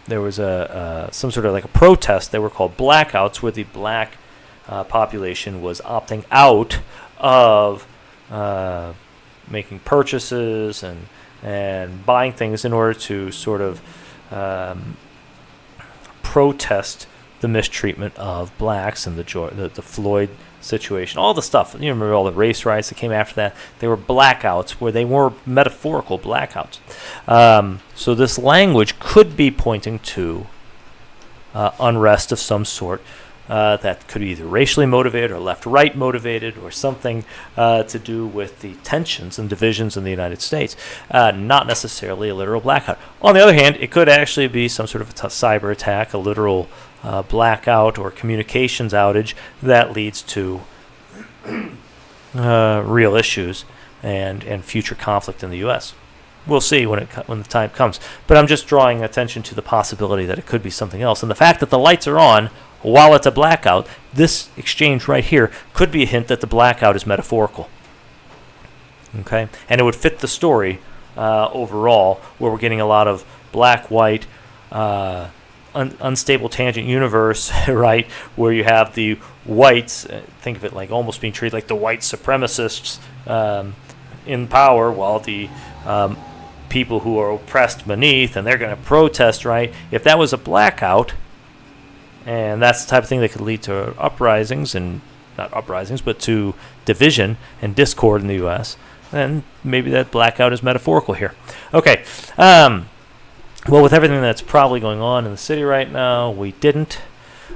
there was some sort of like a protest. They were called blackouts, where the black population was opting out of making purchases and buying things in order to sort of protest the mistreatment of blacks and the Floyd situation, all the stuff. You remember all the race riots that came after that? They were blackouts, where they were metaphorical blackouts. So this language could be pointing to unrest of some sort that could be either racially motivated or left-right motivated, or something to do with the tensions and divisions in the United States, not necessarily a literal blackout. On the other hand, it could actually be some sort of a cyber attack, a literal blackout or communications outage that leads to real issues and future conflict in the U.S. We'll see when the time comes. But I'm just drawing attention to the possibility that it could be something else. And the fact that the lights are on while it's a blackout, this exchange right here could be a hint that the blackout is metaphorical. Okay? And it would fit the story overall, where we're getting a lot of black-white, unstable tangent universe, right? Where you have the whites, think of it like almost being treated like the white supremacists in power, while the people who are oppressed beneath, and they're going to protest, right? If that was a blackout, and that's the type of thing that could lead to uprisings, and not uprisings, but to division and discord in the U.S., then maybe that blackout is metaphorical here. Okay. Well, with everything that's probably going on in the city right now, we didn't.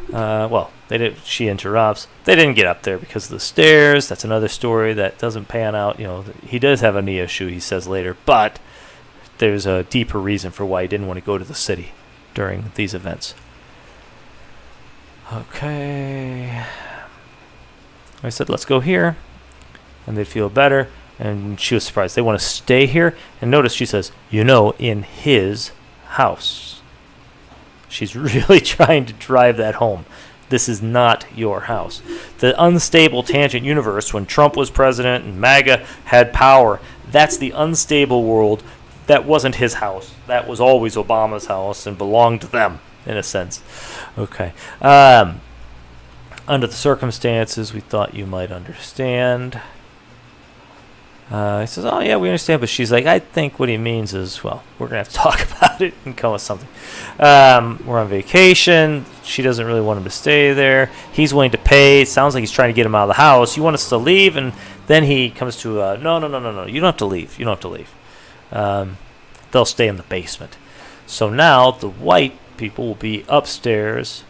They did. She interrupts. They didn't get up there because of the stairs. That's another story that doesn't pan out. He does have a knee issue, he says later, but there's a deeper reason for why he didn't want to go to the city during these events. Okay. I said, let's go here, and they'd feel better. And she was surprised. They want to stay here. And notice she says, in his house. She's really trying to drive that home. This is not your house. The unstable tangent universe, when Trump was president and MAGA had power, that's the unstable world. That wasn't his house. That was always Obama's house and belonged to them, in a sense. Okay. Under the circumstances, we thought you might understand. He says, oh, yeah, we understand. But she's like, I think what he means is, well, we're going to have to talk about it and come with something. We're on vacation. She doesn't really want him to stay there. He's willing to pay. It sounds like he's trying to get him out of the house. You want us to leave? And then he comes to, no. You don't have to leave. You don't have to leave. They'll stay in the basement. So now the white people will be upstairs,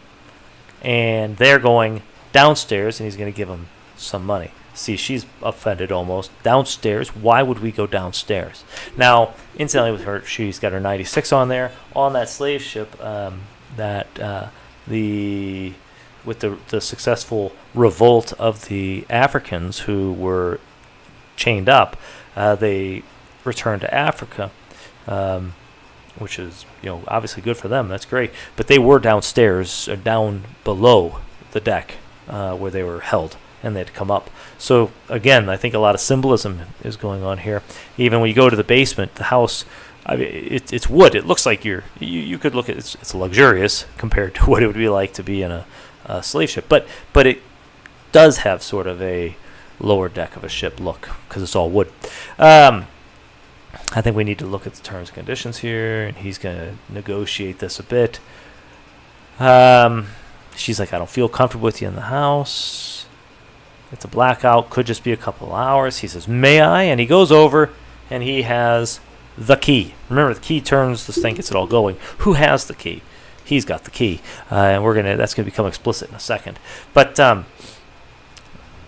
and they're going downstairs, and he's going to give them some money. See, she's offended almost. Downstairs? Why would we go downstairs? Now, incidentally, with her, she's got her 96 on there. On that slave ship, with the successful revolt of the Africans who were chained up, they returned to Africa, which is obviously good for them. That's great. But they were downstairs, or down below the deck where they were held, and they'd come up. So again, I think a lot of symbolism is going on here. Even when you go to the basement, the house, I mean, it's wood. It looks like you could look at it's luxurious compared to what it would be like to be in a slave ship. But it does have sort of a lower deck of a ship look because it's all wood. I think we need to look at the terms and conditions here, and he's going to negotiate this a bit. She's like, I don't feel comfortable with you in the house. It's a blackout, could just be a couple of hours. He says, may I? And he goes over, and he has the key. Remember, the key turns this thing, gets it all going. Who has the key? He's got the key, and that's gonna become explicit in a second. But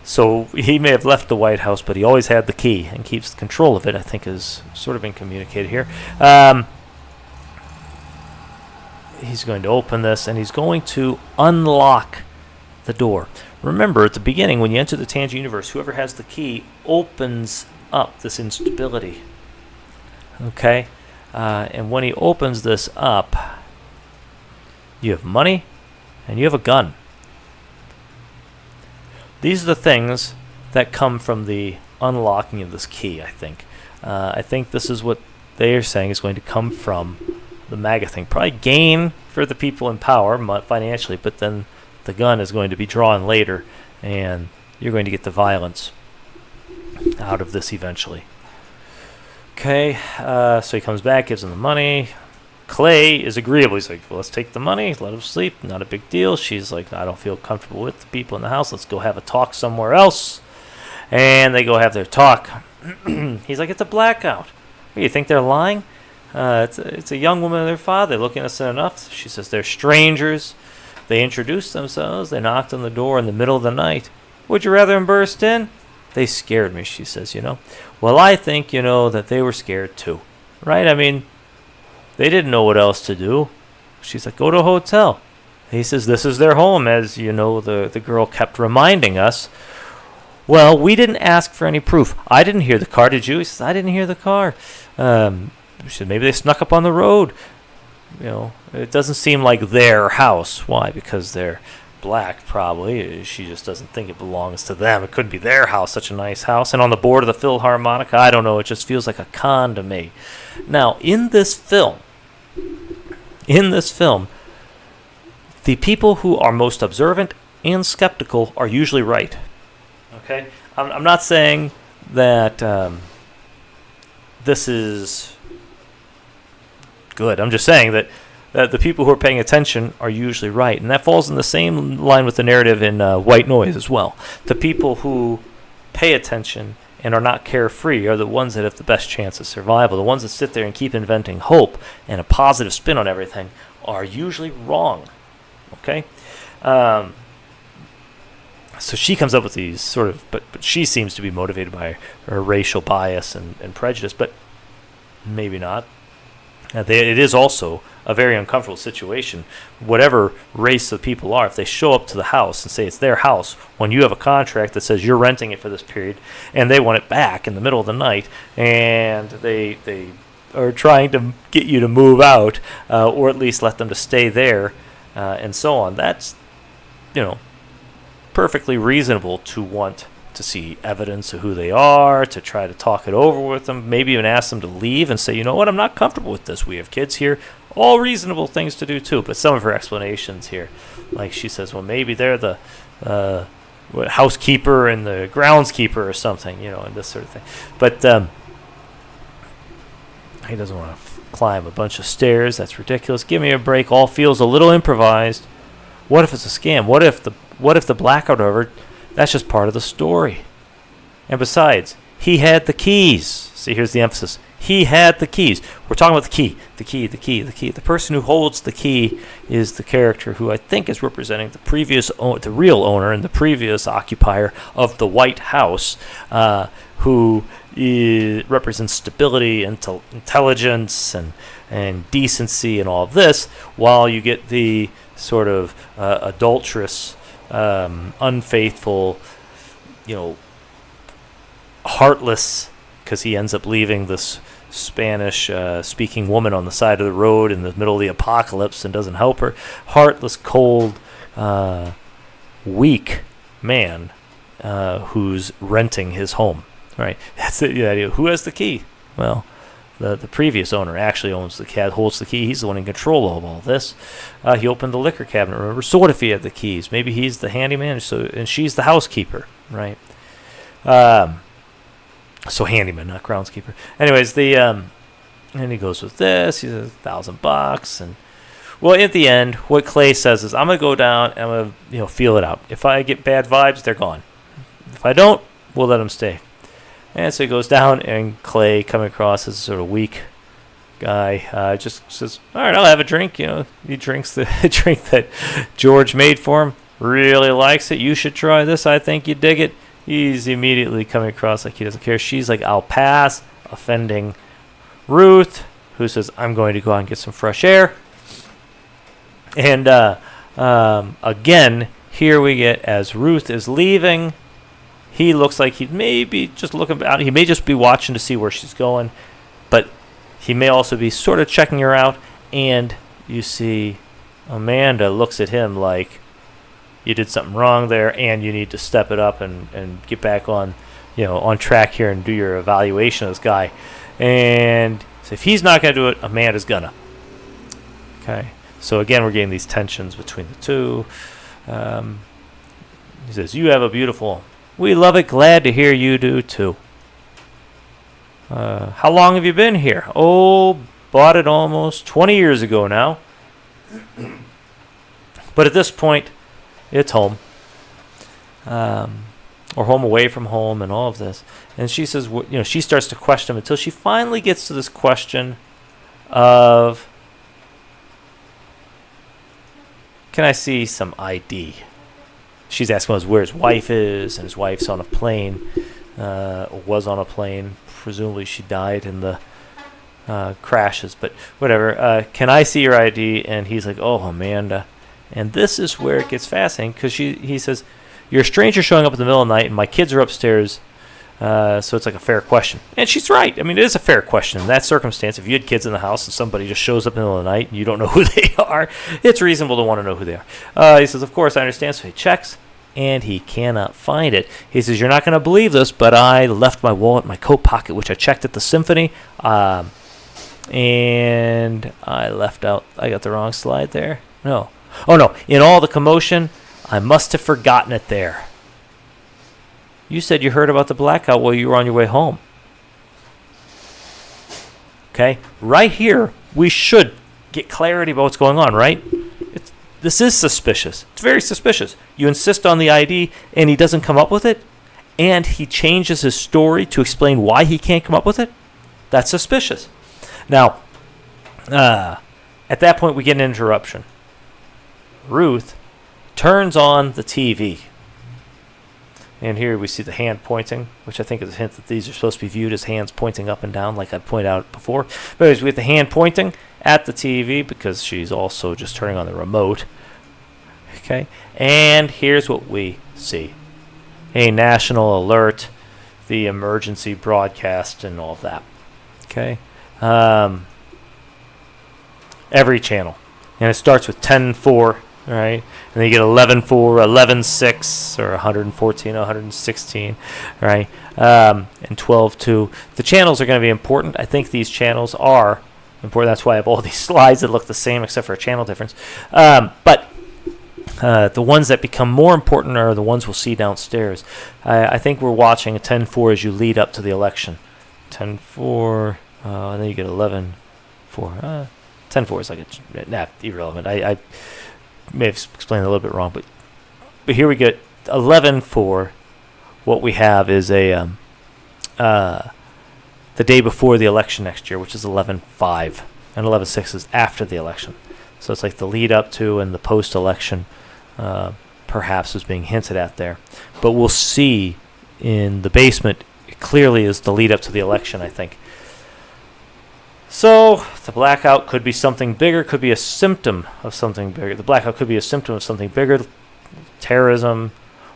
so he may have left the White House, but he always had the key and keeps control of it. I think is sort of been communicated here. He's going to open this, and he's going to unlock the door. Remember, at the beginning, when you enter the Tangent universe, whoever has the key opens up this instability. Okay? And when he opens this up, you have money, and you have a gun. These are the things that come from the unlocking of this key, I think. I think this is what they are saying is going to come from the MAGA thing. Probably gain for the people in power financially, but then the gun is going to be drawn later, and you're going to get the violence out of this eventually. Okay, so he comes back, gives him the money. Clay is agreeable. He's like, well, let's take the money, let him sleep, not a big deal. She's like, I don't feel comfortable with the people in the house. Let's go have a talk somewhere else. And they go have their talk. He's like, it's a blackout. What, you think they're lying? It's a young woman and their father. They're looking innocent enough. She says they're strangers. They introduced themselves. They knocked on the door in the middle of the night. Would you rather them burst in? They scared me, she says, Well, I think, that they were scared too. Right? I mean, they didn't know what else to do. She's like, go to a hotel. He says, this is their home, as the girl kept reminding us. Well, we didn't ask for any proof. I didn't hear the car, did you? He says, I didn't hear the car. She said, maybe they snuck up on the road. It doesn't seem like their house. Why? Because they're black, probably. She just doesn't think it belongs to them. It couldn't be their house, such a nice house. And on the board of the Philharmonic, I don't know, it just feels like a con to me. Now, in this film, the people who are most observant and skeptical are usually right. Okay? I'm not saying that this is good. I'm just saying that the people who are paying attention are usually right. And that falls in the same line with the narrative in White Noise as well. The people who pay attention and are not carefree are the ones that have the best chance of survival. The ones that sit there and keep inventing hope and a positive spin on everything are usually wrong. Okay? So she comes up with these sort of, but she seems to be motivated by her racial bias and prejudice, but maybe not. It is also a very uncomfortable situation. Whatever race the people are, if they show up to the house and say it's their house, when you have a contract that says you're renting it for this period, and they want it back in the middle of the night, and they are trying to get you to move out, or at least let them to stay there, and so on, that's, perfectly reasonable to want to see evidence of who they are, to try to talk it over with them, maybe even ask them to leave and say, you know what, I'm not comfortable with this. We have kids here. All reasonable things to do, too. But some of her explanations here, like she says, well, maybe they're the housekeeper and the groundskeeper or something, and this sort of thing. But he doesn't want to climb a bunch of stairs. That's ridiculous. Give me a break. All feels a little improvised. What if it's a scam? What if the blackout over? That's just part of the story. And besides, he had the keys. See, here's the emphasis. He had the keys. We're talking about the key. The key. The person who holds the key is the character who I think is representing the real owner and the previous occupier of the White House, who represents stability, intelligence, and decency, and all of this, while you get the sort of adulterous, unfaithful, heartless, because he ends up leaving this Spanish speaking woman on the side of the road in the middle of the apocalypse and doesn't help her. Heartless, cold, weak man who's renting his home. Right? That's the idea. Who has the key? Well, the previous owner actually holds the key. He's the one in control of all this. He opened the liquor cabinet, remember? So what if he had the keys? Maybe he's the handyman, and she's the housekeeper, right? So handyman, not groundskeeper. Anyways, and he goes with this. He says $1,000, and well, at the end, what Clay says is, I'm gonna go down and I'm gonna feel it out. If I get bad vibes, they're gone. If I don't, we'll let them stay. And so he goes down, and Clay, coming across as sort of weak, guy just says, "All right, I'll have a drink." He drinks the drink that George made for him. Really likes it. You should try this. I think you dig it. He's immediately coming across like he doesn't care. She's like, "I'll pass," offending Ruth, who says, "I'm going to go out and get some fresh air." And again, here we get as Ruth is leaving. He looks like he may be just looking out. He may just be watching to see where she's going, but he may also be sort of checking her out. And you see Amanda looks at him like, you did something wrong there, and you need to step it up and get back on, on track here and do your evaluation of this guy. And so if he's not going to do it, Amanda's gonna. Okay. So again, we're getting these tensions between the two. He says, "You have a beautiful. We love it. Glad to hear you do too. How long have you been here?" "Oh, bought it almost 20 years ago now." But at this point, it's home. Or home away from home and all of this. And she says, she starts to question him until she finally gets to this question of, "Can I see some ID?" She's asking where his wife is, and his wife's on a plane, was on a plane. Presumably she died in the crashes, but whatever. "Can I see your ID?" And he's like, "Oh, Amanda." And this is where it gets fascinating, because he says, "You're a stranger showing up in the middle of the night, and my kids are upstairs, so it's like a fair question." And she's right. I mean, it is a fair question. In that circumstance, if you had kids in the house and somebody just shows up in the middle of the night and you don't know who they are, it's reasonable to want to know who they are. He says, "Of course, I understand." So he checks, and he cannot find it. He says, "You're not going to believe this, but I left my wallet in my coat pocket, which I checked at the Symphony, and I got the wrong slide there. No. Oh, no. In all the commotion, I must have forgotten it there." "You said you heard about the blackout while you were on your way home." Okay? Right here, we should get clarity about what's going on, right? This is suspicious. It's very suspicious. You insist on the ID, and he doesn't come up with it, and he changes his story to explain why he can't come up with it. That's suspicious. Now, at that point, we get an interruption. Ruth turns on the TV. And here we see the hand pointing, which I think is a hint that these are supposed to be viewed as hands pointing up and down, like I pointed out before. But anyways, we get the hand pointing at the TV because she's also just turning on the remote. Okay, and here's what we see. A national alert, the emergency broadcast, and all of that. Okay, every channel. And it starts with 10-4. Right, and then you get 11-4, 11-6, or 114, 116, right, and 12-2. The channels are going to be important. I think these channels are important. That's why I have all these slides that look the same except for a channel difference. But the ones that become more important are the ones we'll see downstairs. I think we're watching a 10-4 as you lead up to the election. 10-4, and then you get 11-4. 10-4 is like irrelevant. I may have explained it a little bit wrong, but here we get 11-4. What we have is the day before the election next year, which is 11-5, and 11-6 is after the election. So it's like the lead up to and the post-election, perhaps, is being hinted at there. But we'll see in the basement. It clearly is the lead up to the election, I think. So the blackout could be something bigger, could be a symptom of something bigger. The blackout could be a symptom of something bigger, terrorism,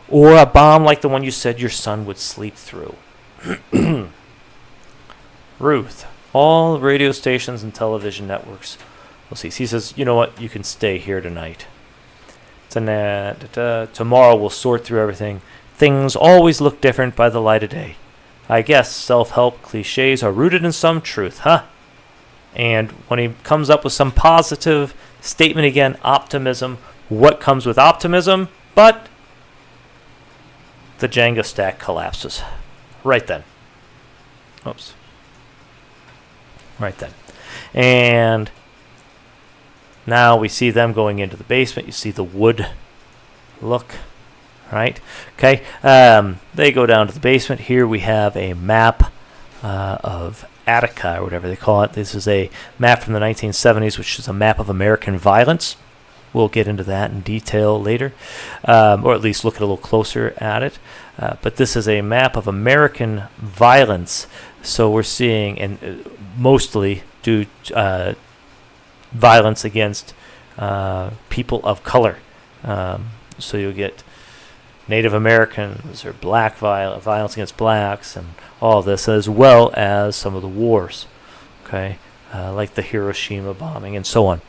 or a bomb like the one you said your son would sleep through. Ruth, all radio stations and television networks. We'll see. He says, "You know what? You can stay here tonight. Tomorrow we'll sort through everything. Things always look different by the light of day. I guess self-help cliches are rooted in some truth, huh?" And when he comes up with some positive statement again, optimism, what comes with optimism? But the Jenga stack collapses. Right then. Oops. Right then. And now we see them going into the basement. You see the wood look. Right? Okay. They go down to the basement. Here we have a map of Attica, or whatever they call it. This is a map from the 1970s, which is a map of American violence. We'll get into that in detail later, or at least look at a little closer at it. But this is a map of American violence. So we're seeing, and mostly due violence against people of color. So you'll get Native Americans or black violence against blacks and all this, as well as some of the wars, okay, like the Hiroshima bombing and so on.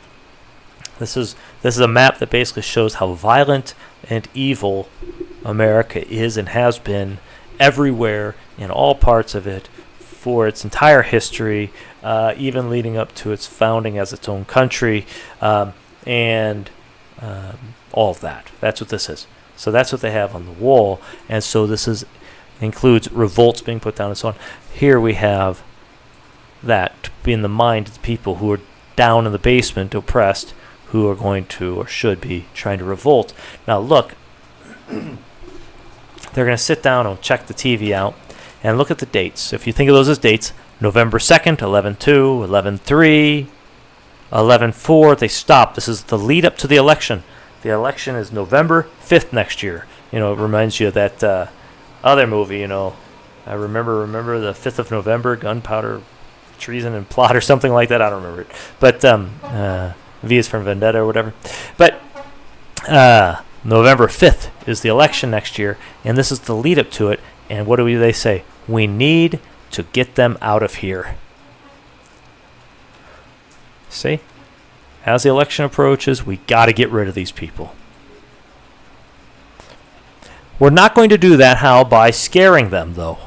This is a map that basically shows how violent and evil America is and has been everywhere in all parts of it for its entire history, even leading up to its founding as its own country, and all of that. That's what this is. So that's what they have on the wall, and so this includes revolts being put down and so on. Here we have that to be in the mind of the people who are down in the basement, oppressed, who are going to or should be trying to revolt. Now look, they're going to sit down and check the TV out and look at the dates. If you think of those as dates, November 2nd, 11/2, 11/3, 11/4, they stop. This is the lead up to the election. The election is November 5th next year. You know, it reminds you of that other movie, you know, I remember the 5th of November, Gunpowder, Treason and Plot or something like that. I don't remember it. But V is for Vendetta or whatever. But November 5th is the election next year, and this is the lead up to it. And what do they say? We need to get them out of here. See? As the election approaches, we got to get rid of these people. We're not going to do that, how? By scaring them, though.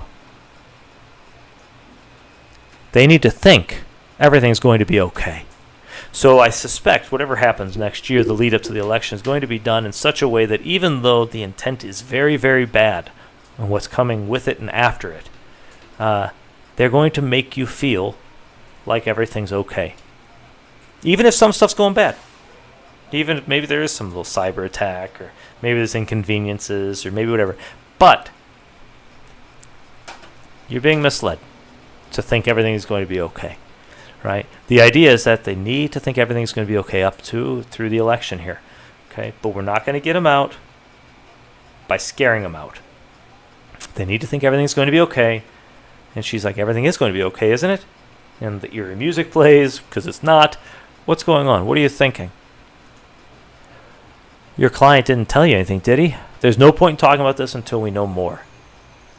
They need to think everything's going to be okay. So I suspect whatever happens next year, the lead up to the election, is going to be done in such a way that even though the intent is very, very bad, and what's coming with it and after it, they're going to make you feel like everything's okay. Even if some stuff's going bad. Even if maybe there is some little cyber attack, or maybe there's inconveniences, or maybe whatever. But you're being misled to think everything is going to be okay, right? The idea is that they need to think everything's going to be okay up to through the election here, okay? But we're not going to get them out by scaring them out. They need to think everything's going to be okay. And she's like, everything is going to be okay, isn't it? And the eerie music plays, because it's not. What's going on? What are you thinking? Your client didn't tell you anything, did he? There's no point in talking about this until we know more.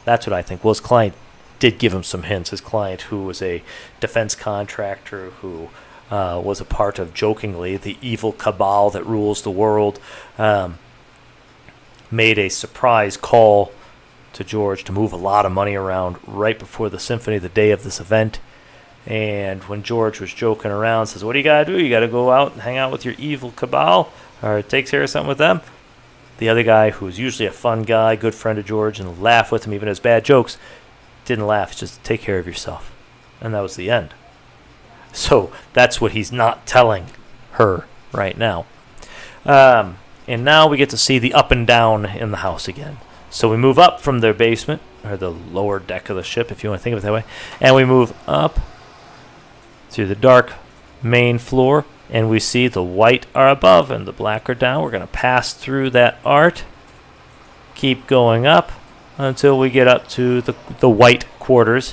That's what I think. Well, his client did give him some hints. His client, who was a defense contractor, who was a part of, jokingly, the evil cabal that rules the world, made a surprise call to George to move a lot of money around right before the symphony, the day of this event. And when George was joking around, says, what do? You got to go out and hang out with your evil cabal, or take care of something with them. The other guy, who's usually a fun guy, good friend of George, and laugh with him, even his bad jokes, didn't laugh, just take care of yourself. And that was the end. So that's what he's not telling her right now. And now we get to see the up and down in the house again. So we move up from their basement, or the lower deck of the ship, if you want to think of it that way, and we move up to the dark main floor, and we see the white are above and the black are down. We're going to pass through that art, keep going up until we get up to the white quarters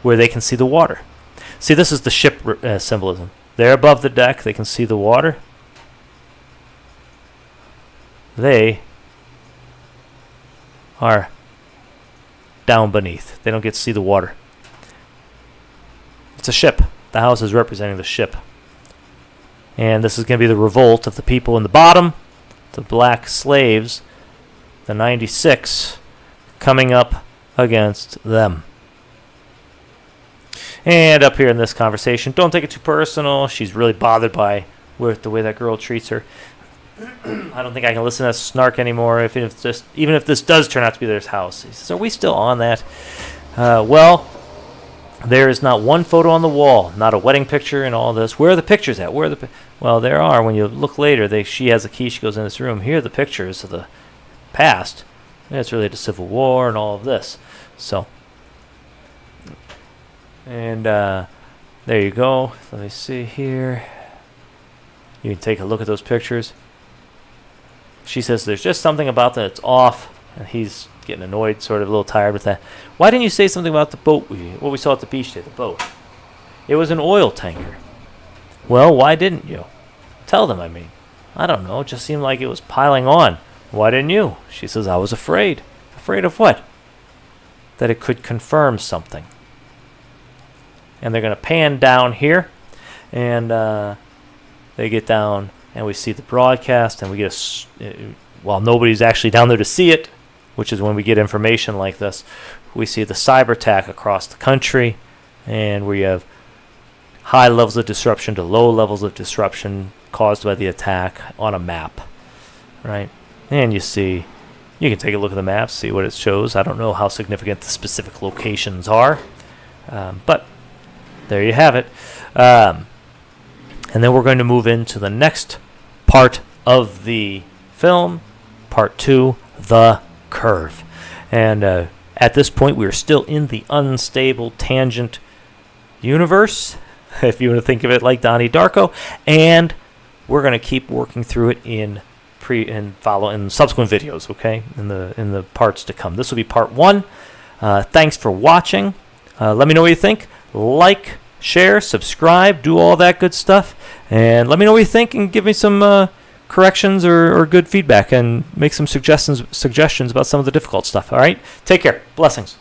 where they can see the water. See, this is the ship symbolism. They're above the deck. They can see the water. They are down beneath. They don't get to see the water. It's a ship. The house is representing the ship. And this is going to be the revolt of the people in the bottom, the black slaves, the 96, coming up against them. And up here in this conversation, don't take it too personal. She's really bothered by the way that girl treats her. I don't think I can listen to that snark anymore, even if this does turn out to be their house. He says, are we still on that? Well, there is not one photo on the wall, not a wedding picture and all this. Where are the pictures at? Well, there are. When you look later, she has a key. She goes in this room. Here are the pictures of the past. And it's related to Civil War and all of this. So And there you go. Let me see here. You can take a look at those pictures. She says there's just something about that that's off, and he's getting annoyed, sort of a little tired with that. Why didn't you say something about the boat, what we saw at the beach today, the boat? It was an oil tanker. Well, why didn't you? Tell them, I mean. I don't know, it just seemed like it was piling on. Why didn't you? She says, I was afraid. Afraid of what? That it could confirm something. And they're going to pan down here, and they get down, and we see the broadcast, and we get while nobody's actually down there to see it, which is when we get information like this, we see the cyber attack across the country, and we have high levels of disruption to low levels of disruption caused by the attack on a map, right? And you can take a look at the map, see what it shows. I don't know how significant the specific locations are, but there you have it. And then we're going to move into the next part of the film, part 2, The Curve. And at this point, we're still in the unstable tangent universe, if you want to think of it like Donnie Darko, and we're going to keep working through it in subsequent videos, okay, in the parts to come. This will be part 1. Thanks for watching. Let me know what you think. Like, share, subscribe, do all that good stuff, and let me know what you think, and give me some corrections or good feedback, and make some suggestions about some of the difficult stuff. All right, take care. Blessings.